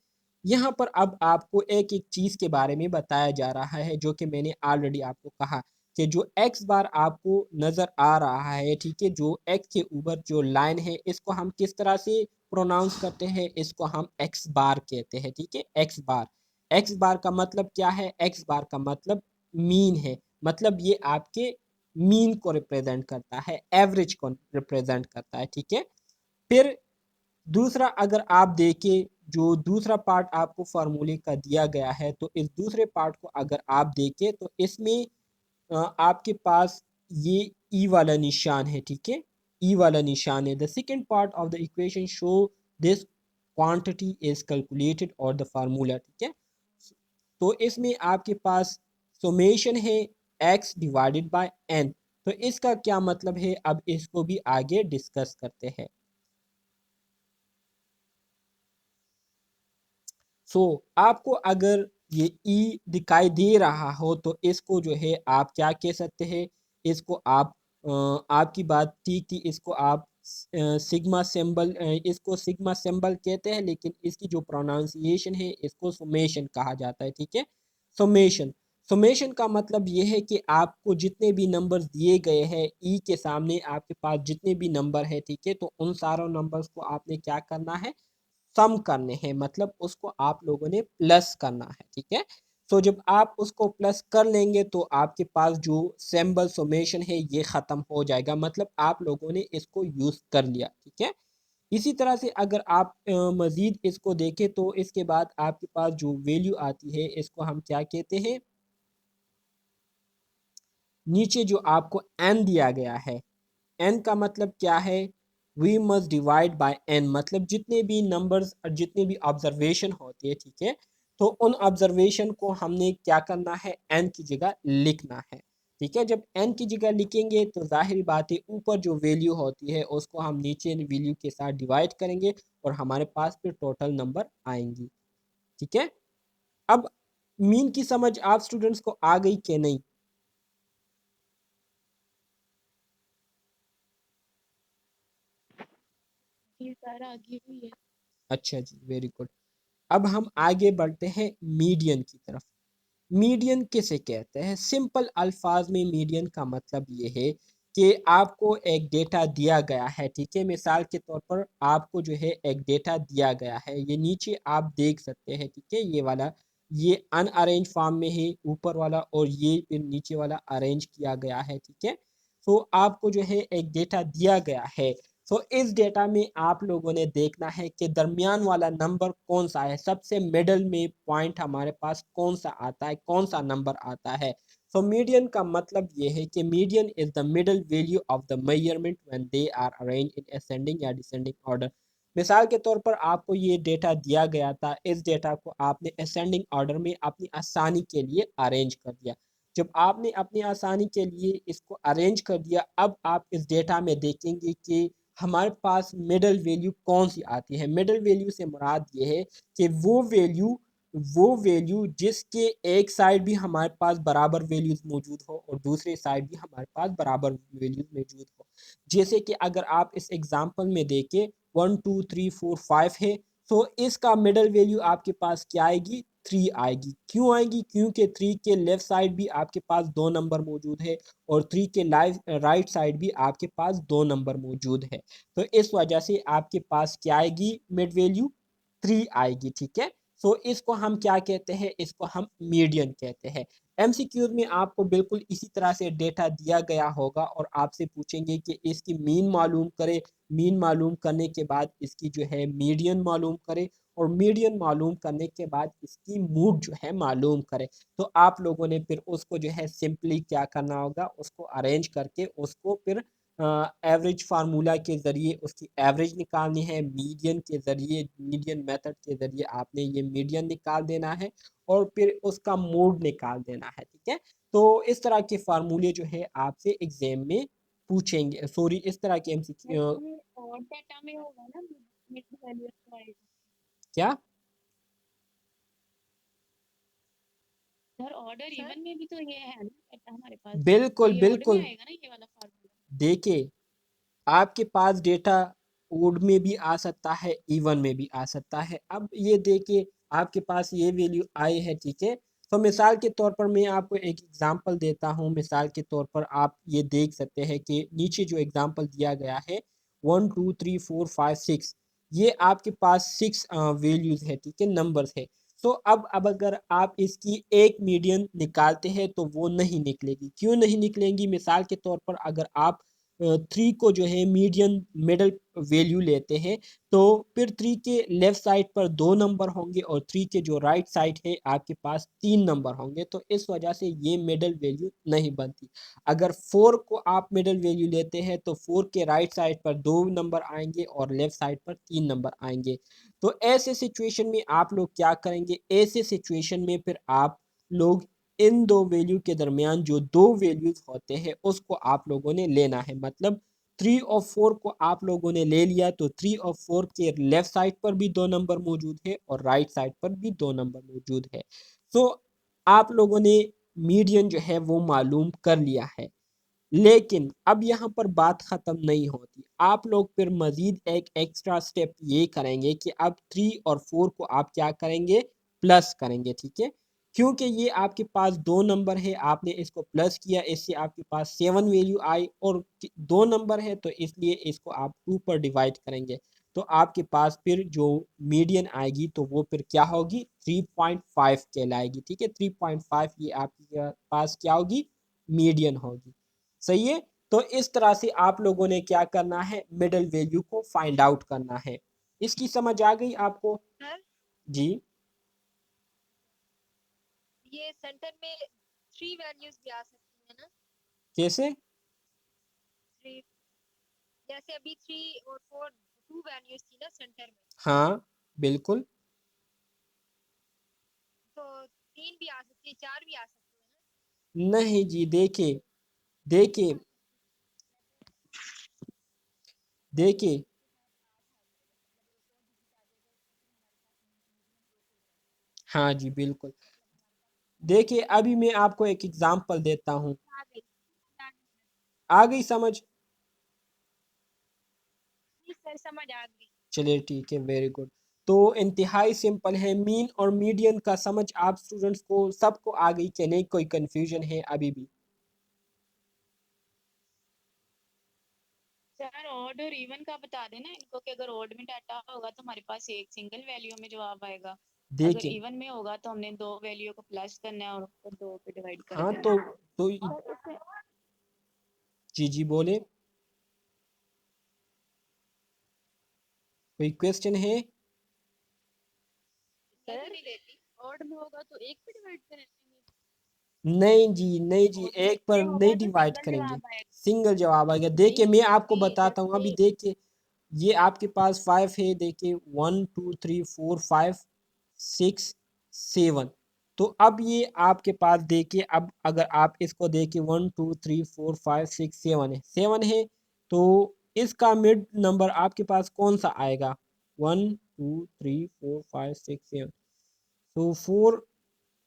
A: यहाँ पर अब आपको एक एक चीज़ के बारे में बताया जा रहा है, जो कि मैंने ऑलरेडी आपको कहा कि जो एक्स बार आपको नज़र आ रहा है, ठीक है, जो एक्स के ऊपर जो लाइन है इसको हम किस तरह से प्रोनाउंस करते हैं, इसको हम एक्स बार कहते हैं, ठीक है। एक्स बार, एक्स बार का मतलब क्या है, एक्स बार का मतलब मीन है, मतलब ये आपके मीन को रिप्रेजेंट करता है, एवरेज को रिप्रेजेंट करता है, ठीक है। फिर दूसरा अगर आप देखें, जो दूसरा पार्ट आपको फार्मूले का दिया गया है, तो इस दूसरे पार्ट को अगर आप देखें तो इसमें आपके पास ये ई वाला निशान है, ठीक है, ई वाला निशान है। The second part of the equation show this quantity is calculated और द फार्मूला, ठीक है। तो इसमें आपके पास सुमेशन है एक्स डिवाइडेड बाय एन। तो इसका क्या मतलब है, अब इसको भी आगे डिस्कस करते हैं। सो आपको अगर ये ई दिखाई दे रहा हो तो इसको जो है आप क्या कह सकते हैं, इसको आप आपकी बात ठीक थी, इसको आप सिग्मा सिंबल, इसको सिग्मा सिंबल कहते हैं, लेकिन इसकी जो प्रोनाउंसिएशन है इसको सुमेशन कहा जाता है, ठीक है। सुमेशन, सुमेशन का मतलब ये है कि आपको जितने भी नंबर्स दिए गए हैं, ई के सामने आपके पास जितने भी नंबर है, ठीक है, तो उन सारों नंबर्स को आपने क्या करना है, सम करने हैं, मतलब उसको आप लोगों ने प्लस करना है, ठीक है। तो जब आप उसको प्लस कर लेंगे तो आपके पास जो सिंबल सुमेशन है ये ख़त्म हो जाएगा, मतलब आप लोगों ने इसको यूज़ कर लिया, ठीक है। इसी तरह से अगर आप मज़ीद इसको देखें तो इसके बाद आपके पास जो वैल्यू आती है इसको हम क्या कहते हैं, नीचे जो आपको n दिया गया है, n का मतलब क्या है, we must divide by n, मतलब जितने भी नंबर्स और जितने भी ऑब्जर्वेशन होते हैं, ठीक है, तो उन ऑब्जर्वेशन को हमने क्या करना है, n की जगह लिखना है, ठीक है। जब n की जगह लिखेंगे तो जाहिर बात है ऊपर जो वैल्यू होती है उसको हम नीचे वैल्यू के साथ डिवाइड करेंगे और हमारे पास फिर टोटल नंबर आएंगी, ठीक है। अब मीन की समझ आप स्टूडेंट्स को आ गई कि नहीं?
C: जी सर आगे हुई है।
A: अच्छा जी, वेरी गुड। अब हम आगे बढ़ते हैं मीडियन की तरफ। मीडियन किसे कहते हैं? सिंपल अल्फाज में मीडियन का मतलब ये है कि आपको एक डेटा दिया गया है, ठीक है। मिसाल के तौर पर आपको जो है एक डेटा दिया गया है, ये नीचे आप देख सकते हैं, ठीक है, ये वाला, ये अनअरेंज फॉर्म में है ऊपर वाला, और ये फिर नीचे वाला अरेंज किया गया है, ठीक है। तो आपको जो है एक डेटा दिया गया है, तो इस डेटा में आप लोगों ने देखना है कि दरमियान वाला नंबर कौन सा है, सबसे मिडल में पॉइंट हमारे पास कौन सा आता है, कौन सा नंबर आता है। सो मीडियन का मतलब ये है कि median is the middle value of the measurement when they are arrange in ascending या डिसेंडिंग ऑर्डर। मिसाल के तौर पर आपको ये डेटा दिया गया था, इस डेटा को आपने असेंडिंग ऑर्डर में अपनी आसानी के लिए अरेंज कर दिया। जब आपने अपनी आसानी के लिए इसको अरेंज कर दिया, अब आप इस डेटा में देखेंगे कि हमारे पास मिडल वैल्यू कौन सी आती है। मिडल वैल्यू से मुराद ये है कि वो वैल्यू जिसके एक साइड भी हमारे पास बराबर वैल्यूज मौजूद हो और दूसरे साइड भी हमारे पास बराबर वैल्यूज मौजूद हो। जैसे कि अगर आप इस एग्जांपल में देखें 1 2 3 4 5 है, तो इसका मिडल वैल्यू आपके पास क्या आएगी, 3 आएगी। क्यों आएगी? क्योंकि 3 के लेफ्ट साइड भी आपके पास 2 नंबर मौजूद है और 3 के राइट साइड भी आपके पास 2 नंबर मौजूद है। तो इस वजह से आपके पास क्या आएगी, मिड वैल्यू 3 आएगी, ठीक है। सो इसको हम क्या कहते हैं, इसको हम मीडियन कहते हैं। एमसीक्यूज में आपको बिल्कुल इसी तरह से डेटा दिया गया होगा और आपसे पूछेंगे कि इसकी मीन मालूम करें, मीन मालूम करने के बाद इसकी जो है मीडियन मालूम करें, और मीडियन मालूम करने के बाद इसकी मूड जो है मालूम करें। तो आप लोगों ने फिर उसको जो है सिंपली क्या करना होगा, उसको अरेंज करके उसको फिर एवरेज फार्मूला के ज़रिए उसकी एवरेज निकालनी है, मीडियन के ज़रिए, मीडियन मेथड के ज़रिए आपने ये मीडियन निकाल देना है और फिर उसका मोड निकाल देना है, ठीक है। तो इस तरह के फार्मूले जो है आपसे एग्जाम में पूछेंगे, सॉरी इस तरह के एमसीक्यू।
C: ये और डाटा में होगा ना मिड वैल्यू वाइज।
A: क्या?
C: सर ऑर्डर इवन में भी तो ये है ना डाटा हमारे पास, तो
A: बिल्कुल
C: ये ऑर्डर में
A: बिल्कुल।
C: आएगा ना ये वाला फार्मूला।
A: देखिए, आपके पास डेटा ओड में भी आ सकता है, इवन में भी आ सकता है। अब ये देखिए आपके पास ये वैल्यू आई है, ठीक है। तो मिसाल के तौर पर मैं आपको एक एग्जांपल देता हूँ। मिसाल के तौर पर आप ये देख सकते हैं कि नीचे जो एग्जांपल दिया गया है 1 2 3 4 5 6, ये आपके पास 6 वैल्यूज है, ठीक है, नंबर्स है। तो अब अगर आप इसकी एक मीडियन निकालते हैं तो वो नहीं निकलेगी। क्यों नहीं निकलेंगी? मिसाल के तौर पर अगर आप 3 को जो है मीडियन मिडल वैल्यू लेते हैं, तो फिर 3 के लेफ्ट साइड पर 2 नंबर होंगे और 3 के जो राइट साइड है आपके पास 3 नंबर होंगे, तो इस वजह से ये मिडल वैल्यू नहीं बनती। अगर 4 को आप मिडल वैल्यू लेते हैं तो 4 के राइट साइड पर 2 नंबर आएंगे और लेफ्ट साइड पर 3 नंबर आएंगे। तो ऐसे सिचुएशन में आप लोग क्या करेंगे, ऐसे सिचुएशन में फिर आप लोग इन दो वैल्यू के दरमियान जो दो वैल्यूज होते हैं उसको आप लोगों ने लेना है। मतलब 3 और 4 को आप लोगों ने ले लिया तो 3 और 4 के लेफ्ट साइड पर भी 2 नंबर मौजूद है और राइट साइड पर भी 2 नंबर मौजूद है। तो आप लोगों ने मीडियन जो है वो मालूम कर लिया है। लेकिन अब यहाँ पर बात ख़त्म नहीं होती। आप लोग फिर मज़ीद एक एक्स्ट्रा स्टेप ये करेंगे कि अब 3 और 4 को आप क्या करेंगे, प्लस करेंगे, ठीक है। क्योंकि ये आपके पास 2 नंबर है, आपने इसको प्लस किया, इससे आपके पास 7 वैल्यू आई, और 2 नंबर है तो इसलिए इसको आप 2 पर डिवाइड करेंगे। तो आपके पास फिर जो मीडियन आएगी तो वो फिर क्या होगी, 3.5 कहलाएगी, ठीक है। 3.5 ये आपके पास क्या होगी, मीडियन होगी। सही है। तो इस तरह से आप लोगों ने क्या करना है, मिडिल वैल्यू को फाइंड आउट करना है। इसकी समझ आ गई आपको?
D: सर
A: जी।
D: ये सेंटर में 3 वैल्यूज भी आ सकती है ना?
A: कैसे?
D: 3 जैसे अभी 3 और 4 2 वैल्यूज थी ना सेंटर में,
A: हाँ बिल्कुल।
D: तो 3 भी आ सकती है, 4 भी आ सकती है ना?
A: नहीं जी, देखिए देखिए देखिए हाँ जी बिल्कुल। देखिए अभी मैं आपको एक एग्जांपल देता हूँ,
D: आ गई
A: आ गई समझ?
D: जी सर, समझ आ गई।
A: चलिए ठीक है, वेरी गुड। तो इंतहाई सिंपल है, मीन और मीडियन का समझ आप स्टूडेंट्स को सबको आ गई कि नहीं, कोई कंफ्यूजन है अभी भी?
C: सर ऑड और इवन का बता देना इनको कि अगर ऑड में डाटा होगा तो हमारे पास एक सिंगल वैल्यू में जवाब आएगा, अगर
A: देखिए
C: इवन में होगा तो हमने दो वैल्यू को प्लस करना है और उसको दो पे डिवाइड कर
A: हाँ
C: देना है।
A: तो
C: सर इसमें
A: जी जी बोले, कोई क्वेश्चन है?
D: सर नहीं देती, ऑड में होगा तो एक पे डिवाइड करेंगे,
A: नहीं जी नहीं जी,
C: ऑड में
A: एक पर
C: होगा
A: नहीं
C: तो
A: डिवाइड
C: सिंगल
A: करेंगे,
C: जवाब आएगा।
A: सिंगल जवाब आएगा। देखिए मैं आपको
C: नहीं
A: बताता हूँ, अभी
C: जैसे
A: देखिए ये आपके पास 5 है, देखिए 1 2 3 4 5 6 7। तो अब ये आपके पास देखिए, अब अगर आप इसको देखिए 1 2 3 4 5 6 7 है, 7 है। तो इसका मिड नंबर आपके पास कौन सा आएगा? 1 2 3 4 5 6 7। तो 4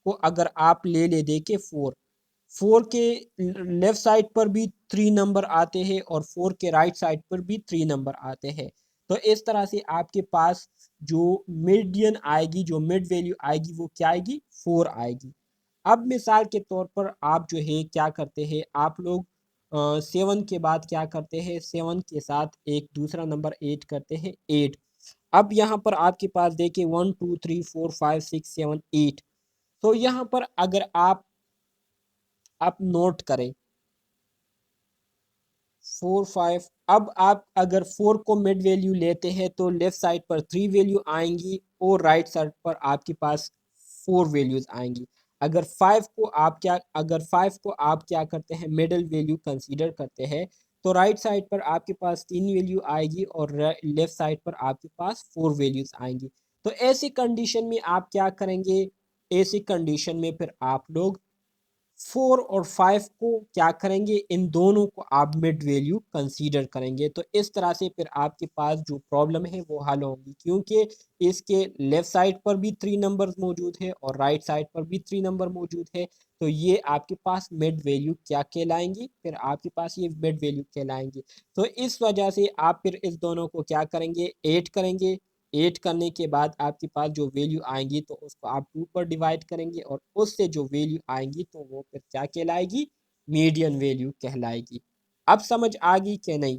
A: को अगर आप ले ले, देखिए 4 के लेफ्ट साइड पर भी 3 नंबर आते हैं और 4 के राइट साइड पर भी 3 नंबर आते हैं। तो इस तरह से आपके पास जो मीडियन आएगी, जो मिड वैल्यू आएगी, वो क्या आएगी? 4 आएगी। अब मिसाल के तौर पर आप जो है क्या करते हैं, आप लोग 7 के बाद क्या करते हैं, 7 के साथ एक दूसरा नंबर 8 करते हैं, 8। अब यहाँ पर आपके पास देखिए 1 2 3 4 5 6 7 8। तो यहाँ पर अगर आप नोट करें 4 5, अब आप अगर 4 को मिड वैल्यू लेते हैं तो लेफ्ट साइड पर 3 वैल्यू आएंगी और राइट साइड पर आपके पास 4 वैल्यूज आएंगी। अगर 5 को आप क्या करते हैं, मिडिल वैल्यू कंसीडर करते हैं, तो राइट साइड पर आपके पास 3 वैल्यू आएगी और लेफ्ट साइड पर आपके पास 4 वैल्यूज आएंगी। तो ऐसी कंडीशन में आप क्या करेंगे, ऐसी कंडीशन में फिर आप लोग 4 और 5 को क्या करेंगे, इन दोनों को आप मिड वैल्यू कंसीडर करेंगे। तो इस तरह से फिर आपके पास जो प्रॉब्लम है वो हल होगी, क्योंकि इसके लेफ्ट साइड पर भी 3 नंबर मौजूद है और राइट साइड पर भी 3 नंबर मौजूद है। तो ये आपके पास मिड वैल्यू क्या कहलाएंगी, फिर आपके पास ये मिड वैल्यू कहलाएंगी। तो इस वजह से आप फिर इस दोनों को क्या करेंगे, 8 करेंगे। 8 करने के बाद आपके पास जो वैल्यू आएंगी तो उसको आप 2 पर डिवाइड करेंगे और उससे जो वैल्यू आएंगी तो वो फिर क्या कहलाएगी, मीडियन वैल्यू कहलाएगी। अब समझ आ गई कि नहीं?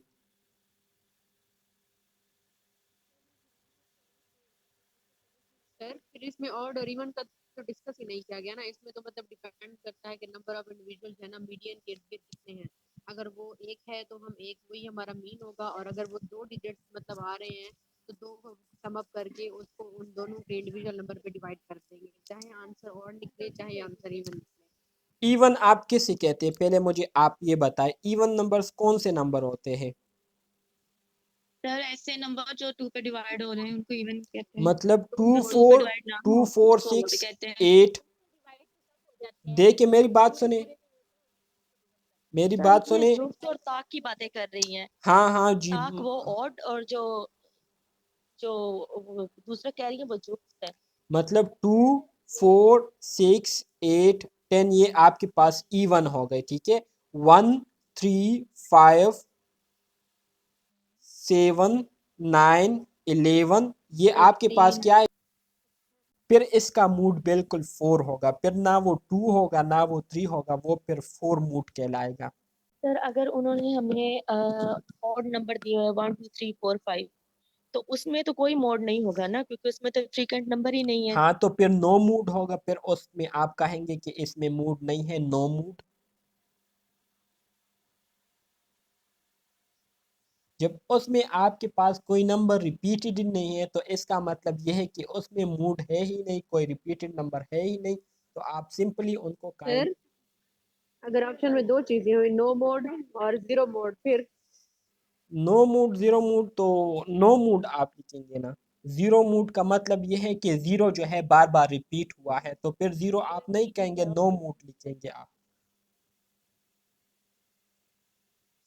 B: सर फिर इसमें ऑड और इवन का तो डिस्कस ही नहीं किया गया ना, इसमें तो मतलब डिपेंड करता है कि नंबर ऑफ इंडिविजुअल्स है ना मीडियन के इर्द गिर्द कितने हैं। अगर वो एक है तो हम एक, वही हमारा मीन होगा, और अगर वो 2 डिजिट्स मतलब आ रहे हैं तो 2 को सम अप करके उसको उन दोनों के इंडिविजुअल नंबर पे डिवाइड कर देंगे, चाहे आंसर ऑड निकले चाहे आंसर इवन निकले।
A: इवन आप किसे कहते हैं, पहले मुझे आप ये बताएं, इवन नंबर्स कौन से नंबर होते हैं?
C: सर ऐसे नंबर जो टू पे डिवाइड हो रहे हैं उनको इवन कहते हैं,
A: मतलब
C: जो टू पे डिवाइड ना हो उसको ऑड
A: 6
C: कहते हैं।
A: 8।
B: डिवाइड हो जाते हैं
A: देखिए मेरी बात
B: पूरे
A: सुने,
B: पूरे
A: मेरी
C: सर
A: बात
C: इसमें
A: सुने।
C: जुफ्त और ताक की बातें कर रही हैं,
A: हाँ हाँ जी।
C: ताक वो ऑड और जो जो वो दूसरा कह रही है वो जुफ्त है।
A: मतलब 2 4 6 8 10 ये आपके पास इवन हो गए, ठीक है। 1 3 5 7 9 11 ये आपके पास
B: 14
A: क्या है, फिर इसका मूड बिल्कुल 4 होगा, फिर ना वो 2 होगा ना वो 3 होगा, वो फिर 4 मूड कहलाएगा।
C: सर अगर उन्होंने हमें ऑड नंबर दिया है 1 2 3 4 5, तो उसमें तो कोई मोड नहीं होगा ना, क्योंकि उसमें तो फ्रीक्वेंट नंबर ही नहीं है।
A: हाँ तो फिर नो मूड होगा, फिर उसमें आप कहेंगे कि इसमें मूड नहीं है, नो मूड। जब उसमें आपके पास कोई नंबर रिपीटेड नहीं है तो इसका मतलब यह है कि उसमें मूड है ही नहीं, कोई रिपीटेड नंबर है ही नहीं, तो आप सिंपली उनको काइंड
B: सर अगर ऑप्शन में दो चीजें हुई, नो मोड और जीरो मोड, फिर
A: नो मूड जीरो मूड, तो नो मूड आप लिखेंगे ना। जीरो मूड का मतलब यह है कि जीरो जो है बार बार रिपीट हुआ है, तो फिर जीरो आप नहीं कहेंगे, नो मूड लिखेंगे आप।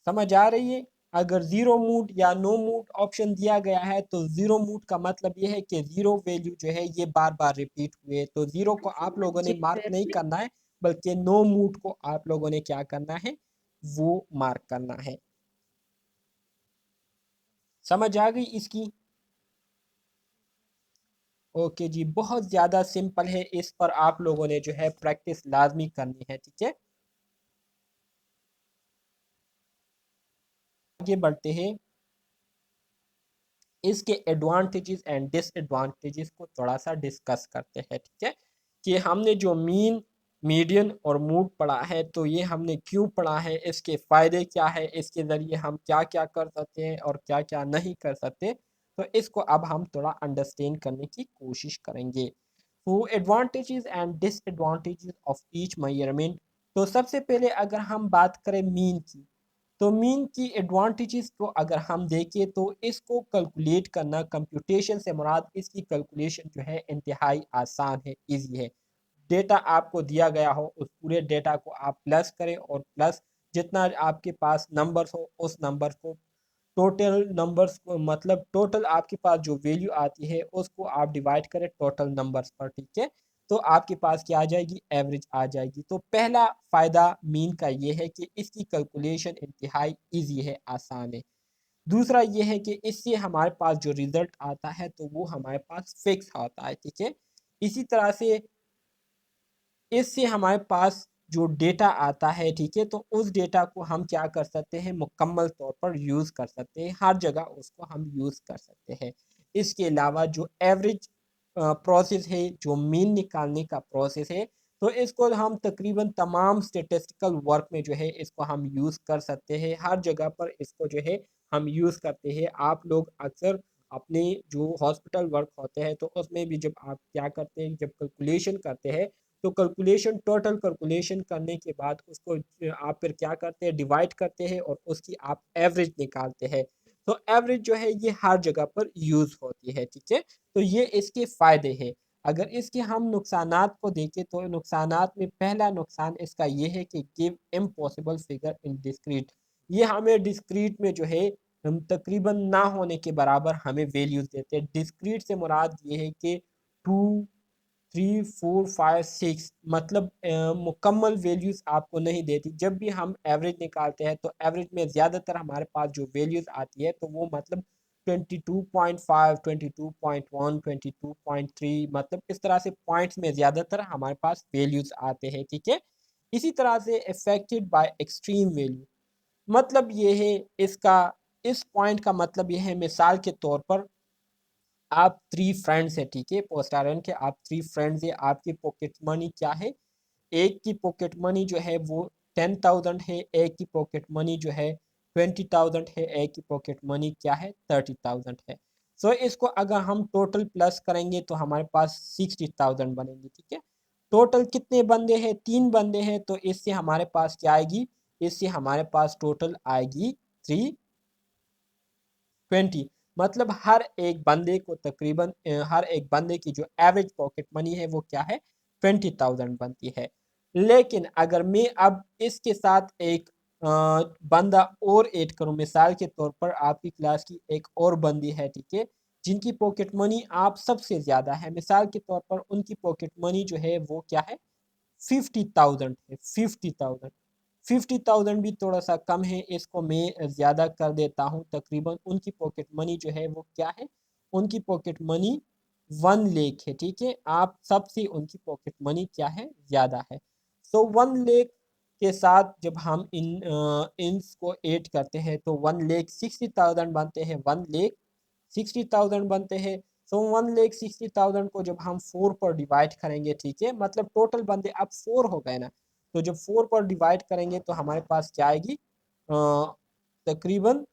A: समझ आ रही है? अगर जीरो मूड या नो मूड ऑप्शन दिया गया है तो जीरो मूड का मतलब यह है कि जीरो वैल्यू जो है ये बार बार रिपीट हुए, तो जीरो को आप लोगों ने
C: जी
A: मार्क
C: सर।
A: नहीं करना है, बल्कि नो मूड को आप लोगों ने क्या करना है, वो मार्क करना है। समझ आ गई इसकी? ओके जी, बहुत ज़्यादा सिंपल है, इस पर आप लोगों ने जो है प्रैक्टिस लाजमी करनी है, ठीक है। आगे बढ़ते हैं, इसके एडवांटेजेस एंड डिसएडवांटेजेस को थोड़ा सा डिस्कस करते हैं, ठीक है। कि हमने जो मीन, मीडियन और मूड पढ़ा है, तो ये हमने क्यों पढ़ा है, इसके फ़ायदे क्या है, इसके ज़रिए हम क्या क्या कर सकते हैं और क्या क्या नहीं कर सकते, तो इसको अब हम थोड़ा अंडरस्टैंड करने की कोशिश करेंगे। तो advantages and disadvantages of each measurement. तो सबसे पहले अगर हम बात करें मीन की, तो मीन की एडवांटेजेस को अगर हम देखें तो इसको कैलकुलेट करना, कंप्यूटेशन से मुराद इसकी कैलकुलेशन जो है इंतहाई आसान है, इजी है। डेटा आपको दिया गया हो, उस पूरे डेटा को आप प्लस करें और प्लस जितना आपके पास नंबर्स हो उस नंबर को, टोटल नंबर्स को, मतलब टोटल आपके पास जो वैल्यू आती है उसको आप डिवाइड करें टोटल नंबर्स पर, ठीक है। तो आपके पास क्या आ जाएगी, एवरेज आ जाएगी। तो पहला फ़ायदा मीन का ये है कि इसकी कैलकुलेशन इंतहाई इजी है, आसान है। दूसरा ये है कि इससे हमारे पास जो रिज़ल्ट आता है तो वो हमारे पास फिक्स होता है, ठीक है। इसी तरह से इससे हमारे पास जो डेटा आता है, ठीक है, तो उस डेटा को हम क्या कर सकते हैं, मुकम्मल तौर पर यूज़ कर सकते हैं, हर जगह उसको हम यूज़ कर सकते हैं। इसके अलावा जो एवरेज प्रोसेस है, जो मीन निकालने का प्रोसेस है, तो इसको हम तकरीबन तमाम स्टैटिस्टिकल वर्क में जो है इसको हम यूज़ कर सकते हैं, हर जगह पर इसको जो है हम यूज़ करते हैं। आप लोग अक्सर अपने जो हॉस्पिटल वर्क होते हैं तो उसमें भी जब आप क्या करते हैं, जब कैलकुलेशन करते हैं, तो कैलकुलेशन, टोटल कैलकुलेशन करने के बाद उसको आप फिर क्या करते हैं, डिवाइड करते हैं और उसकी आप एवरेज निकालते हैं। तो एवरेज जो है ये हर जगह पर यूज़ होती है, ठीक है। तो ये इसके फ़ायदे हैं। अगर इसके हम नुकसानात को देखें तो नुकसानात में पहला नुकसान इसका ये है कि give impossible figure in discrete. ये हमें डिस्क्रीट में जो है हम तकरीबन ना होने के बराबर हमें वैल्यूज़ देते हैं। डिस्क्रीट से मुराद ये है कि 2, 3, 4, 5, 6, मतलब मुकम्मल वैल्यूज़ आपको नहीं देती। जब भी हम एवरेज निकालते हैं तो एवरेज में ज़्यादातर हमारे पास जो वैल्यूज़ आती है तो वो मतलब 22.5, 22.1, 22.3, मतलब इस तरह से पॉइंट्स में ज़्यादातर हमारे पास वैल्यूज़ आते हैं, ठीक है। इसी तरह से अफेक्टेड बाय एक्सट्रीम वैल्यू, मतलब ये है इसका, इस पॉइंट का मतलब ये है, मिसाल के तौर पर आप 3 फ्रेंड्स हैं, ठीक है, पोस्ट आयरन के आप 3 फ्रेंड्स हैं, आपकी पॉकेट मनी क्या है, एक की पॉकेट मनी जो है वो 10,000 है, एक की पॉकेट मनी जो है 20,000 है, एक की पॉकेट मनी क्या है 30,000 है। सो इसको अगर हम टोटल प्लस करेंगे तो हमारे पास 60,000 बनेंगे, ठीक है। टोटल कितने बंदे हैं, 3 बंदे हैं, तो इससे हमारे पास क्या आएगी, इससे हमारे पास टोटल आएगी 320। मतलब हर एक बंदे को तकरीबन हर एक बंदे की जो एवरेज पॉकेट मनी है वो क्या है, 20,000 बनती है। लेकिन अगर मैं अब इसके साथ एक बंदा और ऐड करूं, मिसाल के तौर पर आपकी क्लास की एक और बंदी है, ठीक है, जिनकी पॉकेट मनी आप सबसे ज़्यादा है, मिसाल के तौर पर उनकी पॉकेट मनी जो है वो क्या है, 50,000 है, 50,000। 50,000 भी थोड़ा सा कम है, इसको मैं ज़्यादा कर देता हूँ, तकरीबन उनकी पॉकेट मनी जो है वो क्या है, उनकी पॉकेट मनी 1 लाख है, ठीक है। आप सबसे उनकी पॉकेट मनी क्या है, ज़्यादा है। सो 1 लाख के साथ जब हम इन्स को ऐड करते हैं तो 1,60,000 बनते हैं, 1,60,000 बनते हैं। सो 1,60,000 को जब हम 4 पर डिवाइड करेंगे, ठीक है, मतलब टोटल बंदे अब 4 हो गए ना, तो जब 4 पर डिवाइड करेंगे तो हमारे पास क्या आएगी, तकरीबन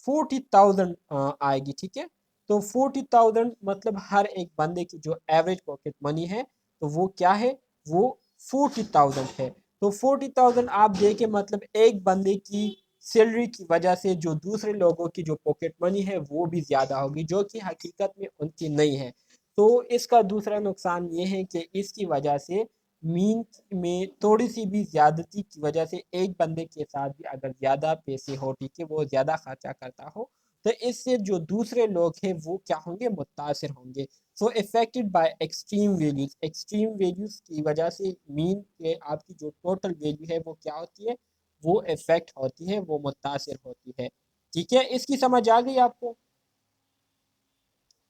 A: 40,000 आएगी, ठीक है। तो 40,000 मतलब हर एक बंदे की जो एवरेज पॉकेट मनी है तो वो क्या है, वो 40,000 है। तो 40,000 आप देखें मतलब एक बंदे की सैलरी की वजह से जो दूसरे लोगों की जो पॉकेट मनी है वो भी ज़्यादा होगी, जो कि हकीकत में उनकी नहीं है। तो इसका दूसरा नुकसान ये है कि इसकी वजह से मीन में थोड़ी सी भी ज़्यादती की वजह से एक बंदे के साथ भी अगर ज़्यादा पैसे हो, ठीक है, वो ज़्यादा खर्चा करता हो, तो इससे जो दूसरे लोग हैं वो क्या होंगे, मुतासिर होंगे। सो इफेक्टेड बाय एक्सट्रीम वैल्यूज़ की वजह से मीन के आपकी जो टोटल वैल्यू है वो क्या होती है, वो इफेक्ट होती है, वो मुतासिर होती है। ठीक है, इसकी समझ आ गई आपको।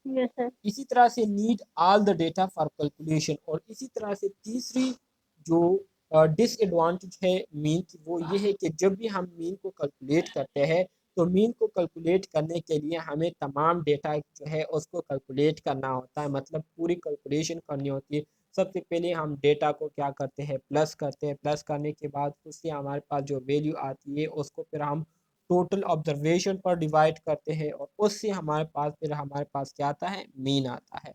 C: Yes sir.
A: इसी तरह से need all the data for calculation. और इसी तरह से तीसरी जो डिसएडवांटेज है मीन की वो ये है कि जब भी हम मीन को कैलकुलेट करते हैं तो मीन को कैलकुलेट करने के लिए हमें तमाम डेटा जो है उसको कैलकुलेट करना होता है, मतलब पूरी कैलकुलेशन करनी होती है। सबसे पहले हम डेटा को क्या करते हैं, प्लस करते हैं। प्लस करने के बाद उससे हमारे पास जो वैल्यू आती है उसको फिर हम टोटल ऑब्जर्वेशन पर डिवाइड करते हैं और उससे हमारे पास क्या आता है, मीन आता है।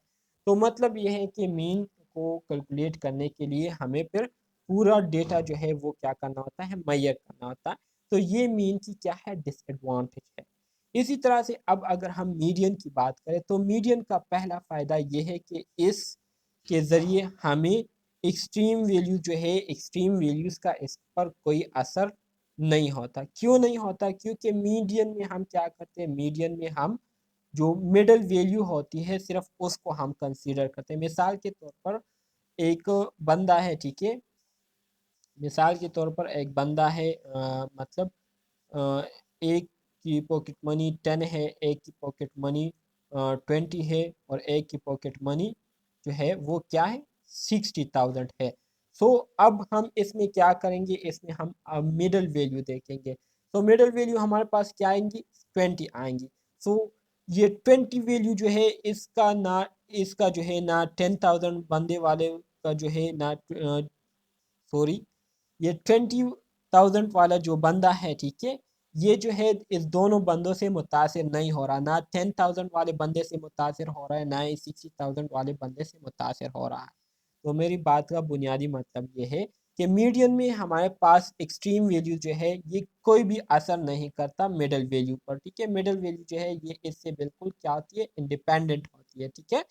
A: तो मतलब ये है कि मीन को कैलकुलेट करने के लिए हमें फिर पूरा डेटा जो है वो क्या करना होता है, मैयर करना होता है। तो ये मीन की क्या है, डिसएडवांटेज है। इसी तरह से अब अगर हम मीडियन की बात करें तो मीडियन का पहला फ़ायदा ये है कि इस के ज़रिए हमें एक्सट्रीम वैल्यूज़ का इस पर कोई असर नहीं होता। क्यों नहीं होता, क्योंकि मीडियन में हम क्या करते हैं, मीडियन में हम जो मिडल वैल्यू होती है सिर्फ उसको हम कंसीडर करते हैं। मिसाल के तौर पर एक बंदा है, ठीक है, मिसाल के तौर पर एक बंदा है, मतलब अ, एक की पॉकेट मनी 10 है, एक की पॉकेट मनी 20 है और एक की पॉकेट मनी जो है वो क्या है, 60,000 है। सो अब हम इसमें क्या करेंगे, इसमें हम मिडल वैल्यू देखेंगे। तो मिडल वैल्यू हमारे पास क्या आएंगी, 20 आएंगी। सो ये 20 वैल्यू जो है इसका जो है ना 10,000 बंदे वाले का जो है ना, सॉरी, ये 20,000 वाला जो बंदा है, ठीक है, ये जो है इस दोनों बंदों से मुतासिर नहीं हो रहा, ना 10,000 वाले बंदे से मुतासिर हो रहा है, ना ही 60,000 वाले बंदे से मुतासिर हो रहा है। तो मेरी बात का बुनियादी मतलब ये है कि मीडियन में हमारे पास एक्सट्रीम वैल्यू जो है ये कोई भी असर नहीं करता मिडल वैल्यू पर, ठीक है। मिडल वैल्यू जो है ये इससे बिल्कुल क्या होती है, इंडिपेंडेंट होती है, ठीक है।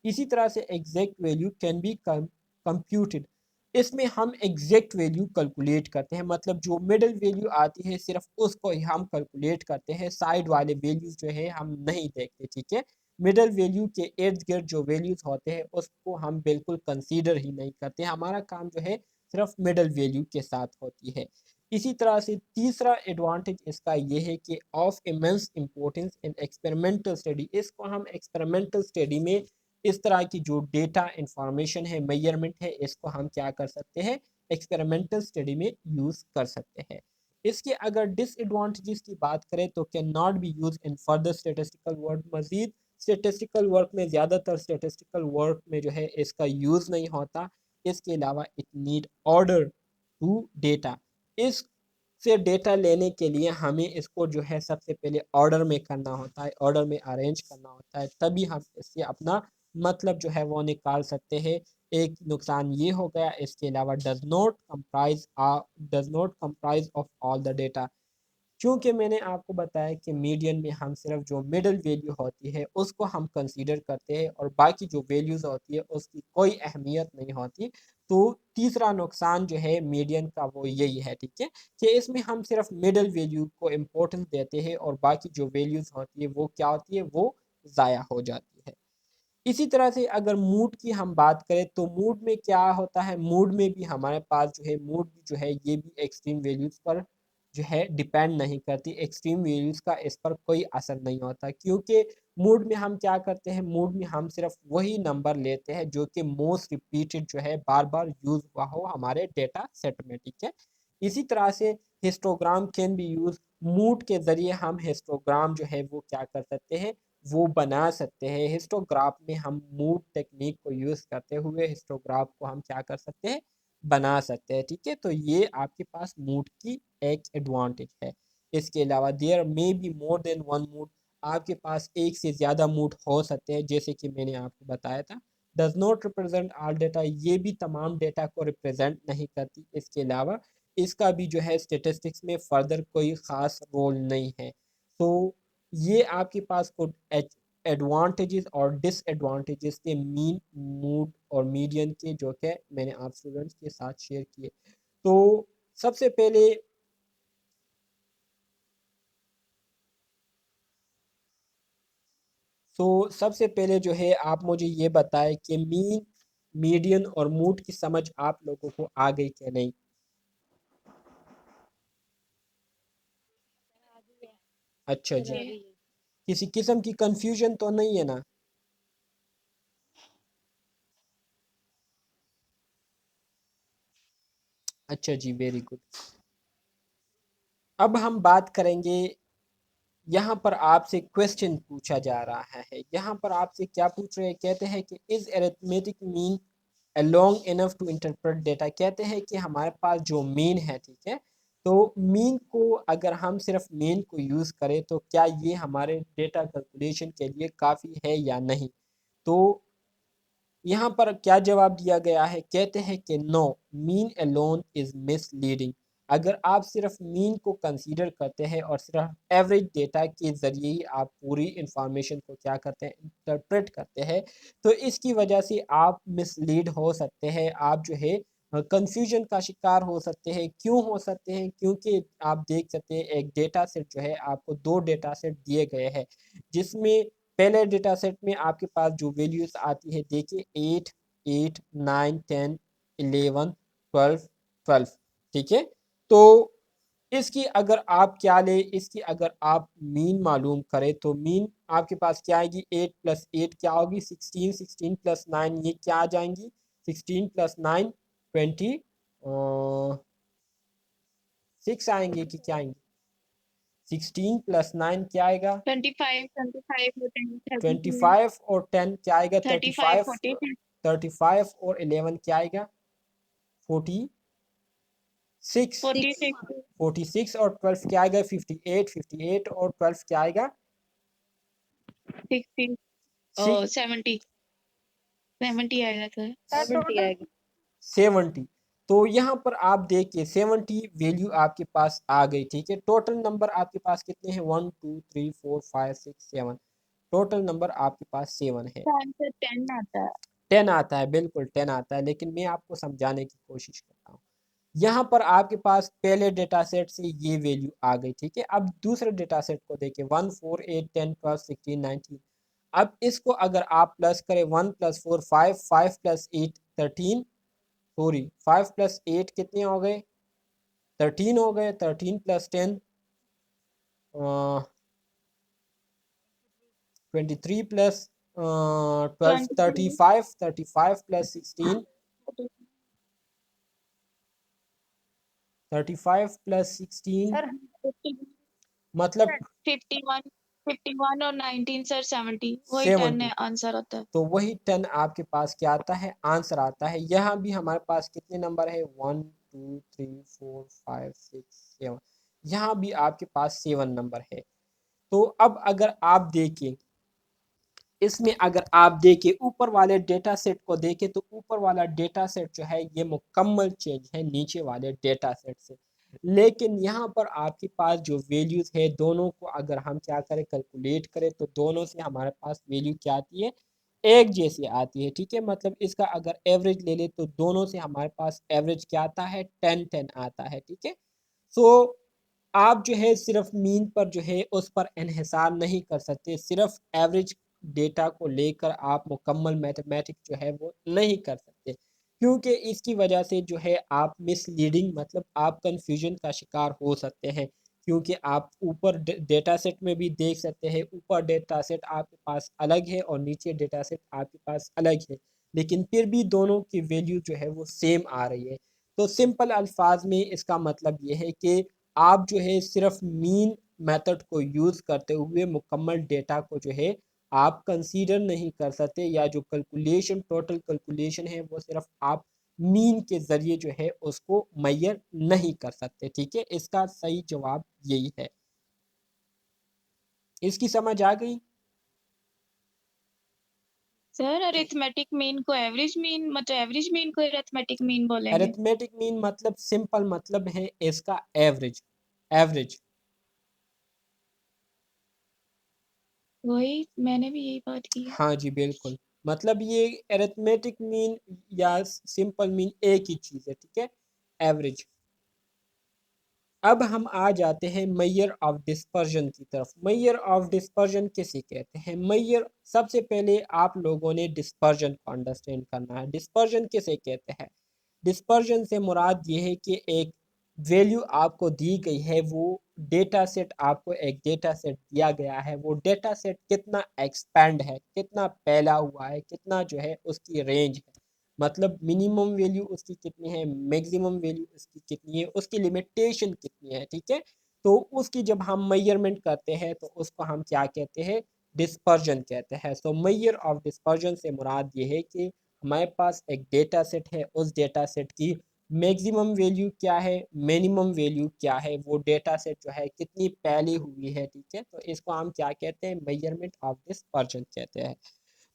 A: इसी तरह से exact value can be computed. इसमें हम एग्जैक्ट वैल्यू कैलकुलेट करते हैं, मतलब जो मिडल वैल्यू आती है सिर्फ उसको ही हम कैलकुलेट करते हैं, साइड वाले वैल्यूज जो है हम नहीं देखते, ठीक है। मिडल वैल्यू के इर्द गिर्द जो वैल्यूज होते हैं उसको हम बिल्कुल कंसीडर ही नहीं करते, हमारा काम जो है सिर्फ मिडल वैल्यू के साथ होती है। इसी तरह से तीसरा एडवांटेज इसका ये है कि of immense importance in experimental study. इसको हम एक्सपेरिमेंटल स्टडी में इस तरह की जो डेटा इंफॉर्मेशन है, मेजरमेंट है, इसको हम क्या कर सकते हैं, एक्सपेरिमेंटल स्टडी में यूज़ कर सकते हैं। इसके अगर डिसएडवांटेजेस की बात करें तो can not be use in further statistical work. मजीद स्टेटिस्टिकल वर्क में, ज़्यादातर स्टेटिस्टिकल वर्क में जो है इसका यूज़ नहीं होता। इसके अलावा it need order to data. इस से डेटा लेने के लिए हमें इसको जो है सबसे पहले ऑर्डर में करना होता है, ऑर्डर में अरेंज करना होता है, तभी हम इससे अपना मतलब जो है वो निकाल सकते हैं। एक नुकसान ये हो गया। इसके अलावा does not comprise of all the data. क्योंकि मैंने आपको बताया कि मीडियन में हम सिर्फ जो मिडल वैल्यू होती है उसको हम कंसीडर करते हैं और बाकी जो वैल्यूज़ होती है उसकी कोई अहमियत नहीं होती। तो तीसरा नुकसान जो है मीडियन का वो यही है, ठीक है, कि इसमें हम सिर्फ मिडल वैल्यू को इम्पोर्टेंस देते हैं और बाकी जो वैल्यूज़ होती है वो क्या होती है, वो ज़ाया हो जाती है। इसी तरह से अगर मूड की हम बात करें तो मूड में क्या होता है, मूड में भी हमारे पास जो है मूड भी जो है ये भी एक्सट्रीम वैल्यूज़ पर जो है डिपेंड नहीं करती। एक्सट्रीम वैल्यूज़ का इस पर कोई असर नहीं होता, क्योंकि मूड में हम क्या करते हैं, मूड में हम सिर्फ वही नंबर लेते हैं जो कि मोस्ट रिपीटेड जो है बार बार यूज़ हुआ हो हमारे डेटा सेट में, ठीक है। इसी तरह से histogram can be use. Mood के ज़रिए हम हिस्टोग्राम जो है वो क्या कर सकते हैं, वो बना सकते हैं। हिस्टोग्राफ में हम मूड टेक्निक को यूज़ करते हुए हिस्टोग्राफ को हम क्या कर सकते हैं, बना सकते हैं, ठीक है। तो ये आपके पास मूड की एक एडवांटेज है। इसके अलावा there may be more than one mode, आपके पास एक से ज़्यादा मूड हो सकते हैं, जैसे कि मैंने आपको बताया था। Does not represent all data, ये भी तमाम डेटा को रिप्रेजेंट नहीं करती। इसके अलावा इसका भी जो है स्टेटिस्टिक्स में फर्दर कोई ख़ास रोल नहीं है। तो ये आपके पास कुछ एडवांटेजेस और डिसएडवांटेजेस के मीन, मूड और मीडियन के, जो कि मैंने आप स्टूडेंट्स के साथ शेयर किए। तो सबसे पहले सबसे पहले जो है आप मुझे ये बताएं कि मीन, मीडियन और मूड की समझ आप लोगों को आ गई कि नहीं। अच्छा
B: सर
A: जी,
B: आ गई है।
A: किसी किस्म की कंफ्यूजन तो नहीं है ना? अच्छा जी, वेरी गुड। अब हम बात करेंगे, यहाँ पर आपसे क्वेश्चन पूछा जा रहा है। यहाँ पर आपसे क्या पूछ रहे हैं, कहते हैं कि is arithmetic mean long enough to interpret data. कहते हैं कि हमारे पास जो मीन है, ठीक है, तो मीन को अगर हम सिर्फ मीन को यूज़ करें तो क्या ये हमारे डेटा कैलकुलेशन के लिए काफ़ी है या नहीं। तो यहाँ पर क्या जवाब दिया गया है, कहते हैं कि no, mean alone is misleading. अगर आप सिर्फ मीन को कंसीडर करते हैं और सिर्फ एवरेज डेटा के ज़रिए ही आप पूरी इंफॉर्मेशन को क्या करते हैं, इंटरप्रेट करते हैं, तो इसकी वजह से आप मिसलीड हो सकते हैं, आप जो है कंफ्यूजन का शिकार हो सकते हैं। क्यों हो सकते हैं? क्योंकि आप देख सकते हैं एक डेटा सेट जो है, आपको दो डेटा सेट दिए गए हैं, जिसमें पहले डेटा सेट में आपके पास जो वैल्यूज आती है, देखिए 8, 8, 9, 10, 11, 12, 12, ठीक है। तो इसकी अगर आप क्या ले, इसकी अगर आप मीन मालूम करें तो मीन आपके पास क्या आएगी, 8 प्लस 8 क्या होगी, 16, 16 प्लस 9 ये क्या आ जाएंगी, 16 प्लस 9 26 आएंगे कि क्या आएंगे, 16 प्लस 9 क्या आएगा,
C: 25, 25 और 10, 32,
A: 25 और 10 क्या आएगा,
C: 35,
A: 35,
C: 46,
A: 35 और 11 क्या आएगा, 46,
C: 46,
A: 46 और 12 क्या आएगा, 58, 58 और 12 क्या आएगा,
C: 60,
A: 6,
C: 70, 70 आएगा सर।
D: सर
B: 70
D: टोटल
B: आएगा।
A: 70। तो यहाँ पर आप देखिए 70 वैल्यू आपके पास आ गई, ठीक है। टोटल नंबर आपके पास कितने हैं, 1 2 3 4 5 6 7, टोटल नंबर आपके पास 7 है।
C: आंसर 10 आता है।
A: 10 आता है, बिल्कुल 10 आता है, लेकिन मैं आपको समझाने की कोशिश करता हूँ। यहाँ पर आपके पास पहले डेटा सेट से ये वैल्यू आ गई, ठीक है। अब दूसरे डेटा सेट को देखें, 1 4 8 10 12 16 19। अब इसको अगर आप प्लस करें, 1 प्लस 4 5, 5 प्लस 8 13, सॉरी 5 प्लस 8 कितने हो गए, 13 हो गए, 13 plus 10 23 plus 12
C: 23,
A: 35, 35 plus 16 35 plus 16
D: sir
A: मतलब
C: 51, 51 और 19 सर 70, वही 10 है
A: 70।
C: आंसर आता है।
A: तो वही 10 आपके पास क्या आता है, आंसर आता है। यहाँ भी हमारे पास कितने नंबर है, 1 2 3 4 5 6 7, यहाँ भी आपके पास 7 नंबर है। तो अब अगर आप देखें, इसमें अगर आप देखें ऊपर वाले डेटा सेट को देखें, तो ऊपर वाला डेटा सेट जो है ये मुकम्मल चेंज है नीचे वाले डेटा सेट से। लेकिन यहाँ पर आपके पास जो वैल्यूज है, दोनों को अगर हम क्या करें, कैलकुलेट करें, तो दोनों से हमारे पास वैल्यू क्या आती है, एक जैसी आती है, ठीक है। मतलब इसका अगर एवरेज ले ले तो दोनों से हमारे पास एवरेज क्या आता है, 10 10 आता है, ठीक है। सो आप जो है सिर्फ मीन पर जो है उस पर इन्हिसार नहीं कर सकते, सिर्फ एवरेज डेटा को लेकर आप मुकम्मल मैथमेटिक्स जो है वो नहीं कर सकते, क्योंकि इसकी वजह से जो है आप मिसलीडिंग, मतलब आप कंफ्यूजन का शिकार हो सकते हैं। क्योंकि आप ऊपर डेटा सेट में भी देख सकते हैं, ऊपर डेटा सेट आपके पास अलग है और नीचे डेटा सेट आपके पास अलग है, लेकिन फिर भी दोनों की वैल्यू जो है वो सेम आ रही है। तो सिंपल अल्फाज में इसका मतलब ये है कि आप जो है सिर्फ मीन मेथड को यूज़ करते हुए मुकम्मल डेटा को जो है आप कंसीडर नहीं कर सकते, या जो कैलकुलेशन, टोटल कैलकुलेशन है, वो सिर्फ आप मीन के ज़रिए जो है उसको मैयर नहीं कर सकते, ठीक है। इसका सही जवाब यही है। इसकी समझ आ गई?
C: सर अरिथमेटिक मीन को एवरेज मीन मतलब एवरेज मीन को अरिथमेटिक मीन बोलेंगे?
A: अरिथमेटिक मीन मतलब सिंपल मतलब है इसका एवरेज, एवरेज।
C: वही मैंने भी यही बात की है।
A: हाँ जी बिल्कुल, मतलब ये अरिथमेटिक मीन या सिंपल मीन एक ही चीज़ है, ठीक है, एवरेज। अब हम आ जाते हैं मैयर ऑफ डिस्पर्जन की तरफ। मैयर ऑफ डिस्पर्जन किसे कहते हैं? मैयर, सबसे पहले आप लोगों ने डिस्पर्जन को अंडरस्टैंड करना है। डिस्पर्जन किसे कहते हैं? डिस्पर्जन से मुराद ये है कि एक वैल्यू आपको दी गई है, वो डेटा सेट, आपको एक डेटा सेट दिया गया है, वो डेटा सेट कितना एक्सपैंड है, कितना फैला हुआ है, कितना जो है उसकी रेंज है, मतलब मिनिमम वैल्यू उसकी कितनी है, मैक्सिमम वैल्यू उसकी कितनी है, उसकी लिमिटेशन कितनी है, ठीक है। तो उसकी जब हम मेजरमेंट करते हैं तो उसको हम क्या कहते हैं? डिस्पर्जन कहते हैं। सो मेजर ऑफ डिस्पर्जन से मुराद ये है कि हमारे पास एक डेटा सेट है, उस डेटा सेट की मैक्सिमम वैल्यू क्या है, मिनिमम वैल्यू क्या है, वो डेटा सेट जो है कितनी फैली हुई है, ठीक है। तो इसको हम क्या कहते हैं? मेजरमेंट ऑफ डिस्पर्जन कहते हैं।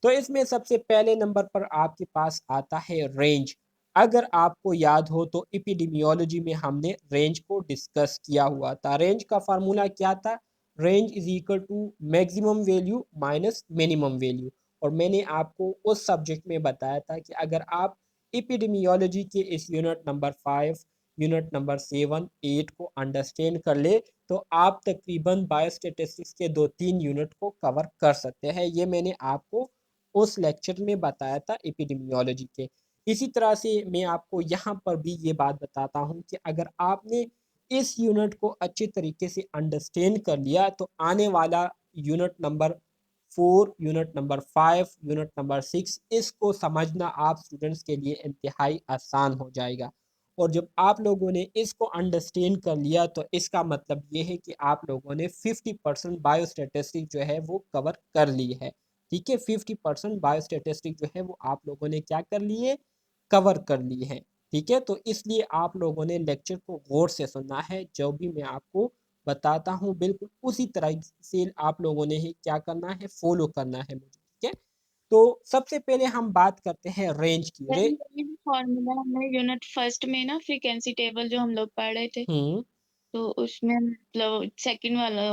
A: तो इसमें सबसे पहले नंबर पर आपके पास आता है रेंज। अगर आपको याद हो तो एपिडेमियोलॉजी में हमने रेंज को डिस्कस किया हुआ था। रेंज का फार्मूला क्या था? Range is equal to maximum value minus minimum value. और मैंने आपको उस सब्जेक्ट में बताया था कि अगर आप एपिडेमियोलॉजी के इस यूनिट नंबर 5, यूनिट नंबर 7, 8 को अंडरस्टैंड कर ले तो आप तकरीबन बायोस्टेटिस्टिक्स के 2-3 यूनिट को कवर कर सकते हैं। ये मैंने आपको उस लेक्चर में बताया था एपिडेमियोलॉजी के। इसी तरह से मैं आपको यहाँ पर भी ये बात बताता हूँ कि अगर आपने इस यूनिट को अच्छे तरीके से अंडरस्टैंड कर लिया तो आने वाला unit number 4, unit number 5, unit number 6, इसको समझना आप स्टूडेंट्स के लिए इंतहाई आसान हो जाएगा। और जब आप लोगों ने इसको अंडरस्टैंड कर लिया तो इसका मतलब ये है कि आप लोगों ने 50% बायोस्टैटिस्टिक्स जो है वो कवर कर ली है, ठीक है। 50% बायोस्टेटिस्टिक जो है वो आप लोगों ने क्या कर लिए? कवर कर ली है, ठीक है। तो इसलिए आप लोगों ने लेक्चर को गौर से सुनना है, जो भी मैं आपको बताता हूँ बिल्कुल उसी तरह से आप लोगों ने ही क्या करना है? फॉलो करना है मुझे, ठीक है। तो सबसे पहले हम बात करते हैं रेंज की।
C: फॉर्मूला हमने यूनिट फर्स्ट में ना फ्रीक्वेंसी टेबल जो हम लोग पढ़ रहे थे,
A: हम्म,
C: तो उसमें मतलब सेकंड वाला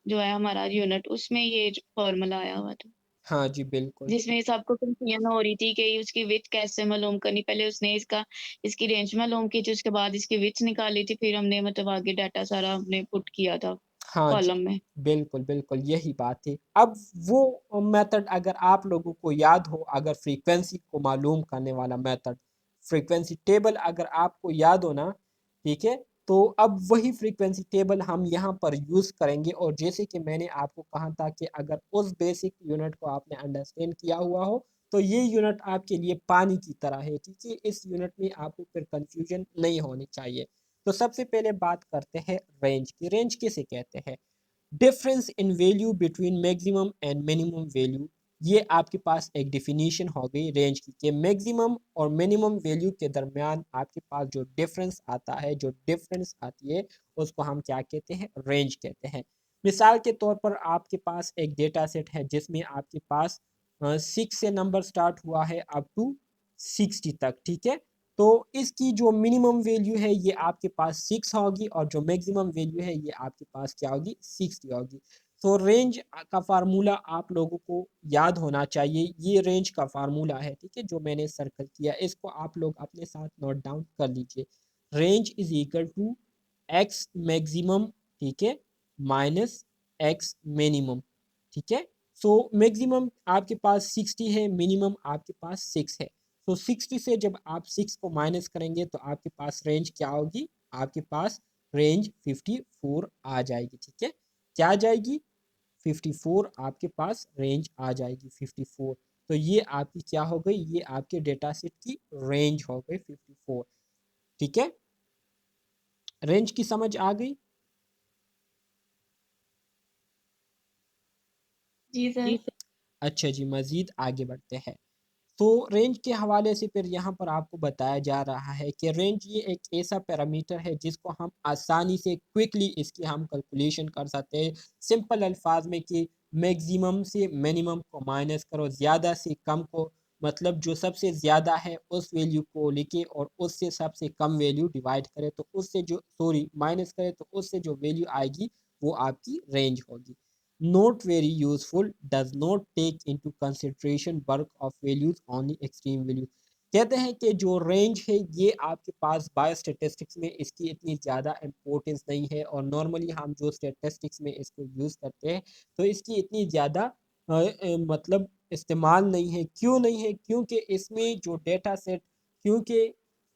C: जो है हमारा यूनिट, उसमें ये फॉर्मूला आया हुआ था,
A: हाँ जी बिल्कुल।
C: जिसमें सबको कंफ्यूजन हो रही थी कि उसकी विड्थ कैसे मालूम करनी। पहले उसने इसकी रेंज मालूम की थी, उसके बाद इसकी विड्थ निकाली थी, फिर हमने मतलब आगे डाटा सारा हमने पुट किया था
A: हाँ जी
C: कॉलम में।
A: बिल्कुल बिल्कुल, यही बात है। अब वो मेथड अगर आप लोगों को याद हो, अगर फ्रीक्वेंसी को मालूम करने वाला मेथड, फ्रीक्वेंसी टेबल अगर आपको याद हो ना, ठीक है, तो अब वही फ्रीक्वेंसी टेबल हम यहाँ पर यूज़ करेंगे। और जैसे कि मैंने आपको कहा था कि अगर उस बेसिक यूनिट को आपने अंडरस्टैंड किया हुआ हो तो ये यूनिट आपके लिए पानी की तरह है, ठीक है। इस यूनिट में आपको फिर कंफ्यूजन नहीं होनी चाहिए। तो सबसे पहले बात करते हैं रेंज की। रेंज किसे कहते हैं? Difference in value between maximum and minimum value. ये आपके पास एक डिफिनीशन हो गई रेंज की कि मैक्सिमम और मिनिमम वैल्यू के दरमियान आपके पास जो डिफरेंस आता है, जो डिफरेंस आती है, उसको हम क्या कहते हैं? रेंज कहते हैं। मिसाल के तौर पर आपके पास एक डेटा सेट है जिसमें आपके पास 6 से नंबर स्टार्ट हुआ है अप टू 60 तक, ठीक है। तो इसकी जो मिनिमम वैल्यू है ये आपके पास 6 होगी और जो मैक्सिमम वैल्यू है ये आपके पास क्या होगी? 60 होगी। तो रेंज का फार्मूला आप लोगों को याद होना चाहिए। ये रेंज का फार्मूला है, ठीक है, जो मैंने सर्कल किया, इसको आप लोग अपने साथ नोट डाउन कर लीजिए। Range is equal to x maximum, ठीक है, माइनस एक्स मिनिमम, ठीक है। सो मैक्सिमम आपके पास 60 है, मिनिमम आपके पास 6 है। तो 60 से जब आप 6 को माइनस करेंगे तो आपके पास रेंज क्या होगी? आपके पास रेंज 54 आ जाएगी, ठीक है। क्या आ जाएगी? 54 आपके पास रेंज आ जाएगी, 54। तो ये आपकी क्या हो गई? ये आपके डेटा सेट की रेंज हो गई 54, ठीक है। रेंज की समझ आ गई?
C: जी
B: जी
C: सर।
B: सर।
A: अच्छा जी, मजीद आगे बढ़ते हैं। तो रेंज के हवाले से फिर यहाँ पर आपको बताया जा रहा है कि रेंज ये एक ऐसा पैरामीटर है जिसको हम आसानी से क्विकली इसकी हम कैलकुलेशन कर सकते हैं सिंपल अल्फाज में कि मैक्सिमम से मिनिमम को माइनस करो, ज़्यादा से कम को, मतलब जो सबसे ज़्यादा है उस वैल्यू को लिखे और उससे सबसे कम वैल्यू डिवाइड करे तो उससे जो माइनस करे तो उससे जो वैल्यू आएगी वो आपकी रेंज होगी। Not very useful, does not take into consideration bulk of values, only extreme values। कहते हैं कि जो रेंज है ये आपके पास बायो स्टेटिस्टिक्स में इसकी इतनी ज़्यादा इम्पोर्टेंस नहीं है और नॉर्मली हम जो स्टेटिस्टिक्स में इसको यूज़ करते हैं तो इसकी इतनी ज़्यादा मतलब इस्तेमाल नहीं है। क्यों नहीं है? क्योंकि इसमें जो डेटा सेट, क्योंकि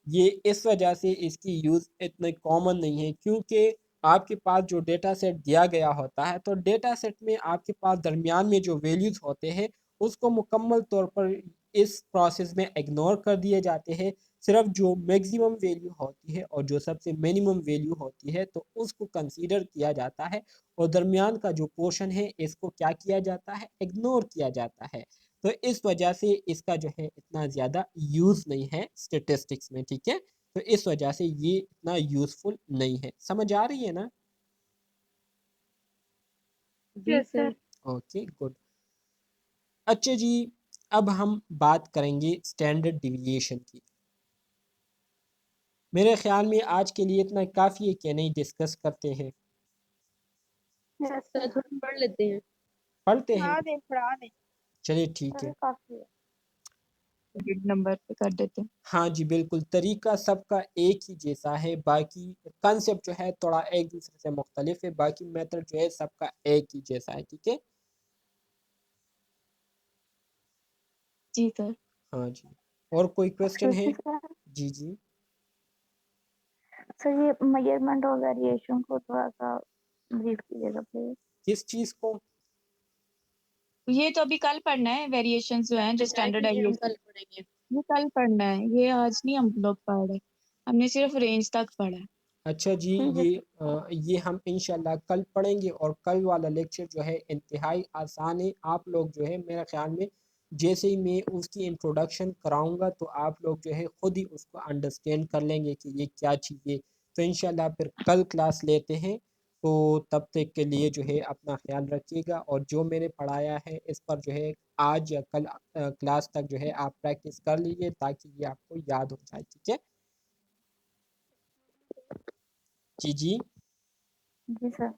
A: ये इस वजह से इसकी यूज़ इतने कॉमन नहीं है क्योंकि आपके पास जो डेटा सेट दिया गया होता है तो डेटा सेट में आपके पास दरमियान में जो वैल्यूज़ होते हैं उसको मुकम्मल तौर पर इस प्रोसेस में इग्नोर कर दिए जाते हैं। सिर्फ जो मैक्सिमम वैल्यू होती है और जो सबसे मिनिमम वैल्यू होती है तो उसको कंसीडर किया जाता है और दरमियान का जो पोर्शन है इसको क्या किया जाता है, इग्नोर किया जाता है। तो इस वजह से इसका जो है इतना ज़्यादा यूज़ नहीं है स्टेटिस्टिक्स में, ठीक है। तो इस वजह से ये इतना यूज़फुल नहीं है। समझ आ रही है ना?
B: जी
D: yes
B: sir.
D: Sir.
A: Okay good. अच्छा जी, अब हम बात करेंगे स्टैंडर्ड डिविएशन की। मेरे ख्याल में आज के लिए इतना काफ़ी है कि नहीं, डिस्कस करते हैं,
D: यस
B: सर
D: सर।
B: थोड़ा पढ़ लेते हैं।
A: पढ़ते हैं।
D: पढ़ा दें।
A: चलिए ठीक
D: सर
A: है।
D: काफी है।
C: नंबर पे कर देते हैं।
A: हाँ जी बिल्कुल, तरीका सबका एक ही जैसा है, बाकी कंसेप्ट जो है थोड़ा एक दूसरे से मुख्तलिफ है, बाकी मेथड जो है सबका एक ही जैसा है, ठीक है।
C: जी सर।
A: हाँ जी, और कोई क्वेश्चन
D: एक्सक्यूज
A: है?
D: मी सर।
A: जी जी।
D: सर ये मेजरमेंट और वेरिएशन को थोड़ा सा ब्रीफ कीजिएगा प्लीज।
A: किस चीज़ को?
C: ये तो अभी कल पढ़ना है, वेरिएशंस जो हैं जो
B: एग्जैक्टली ये हम
C: स्टैंडर्डाइजेशन,
B: कल पढ़ेंगे।
C: ये कल पढ़ना है, ये आज नहीं हम लोग पढ़ रहे, हमने सिर्फ रेंज तक पढ़ा है।
A: अच्छा जी,
D: ठीक है
A: ये
D: सर।
A: ये हम इंशाल्लाह कल पढ़ेंगे और कल वाला लेक्चर जो है इंतहाई आसान है। आप लोग जो है मेरे ख्याल में जैसे ही मैं उसकी इंट्रोडक्शन कराऊंगा तो आप लोग जो है ख़ुद ही उसको अंडरस्टैंड कर लेंगे कि ये क्या चीज़ है। तो इंशाल्लाह फिर कल क्लास लेते हैं। तो तब तक के लिए जो है अपना ख्याल रखिएगा और जो मैंने पढ़ाया है इस पर जो है आज या कल क्लास तक जो है आप प्रैक्टिस कर लीजिए ताकि ये आपको याद हो जाए, ठीक है। जी जी।
D: जी सर।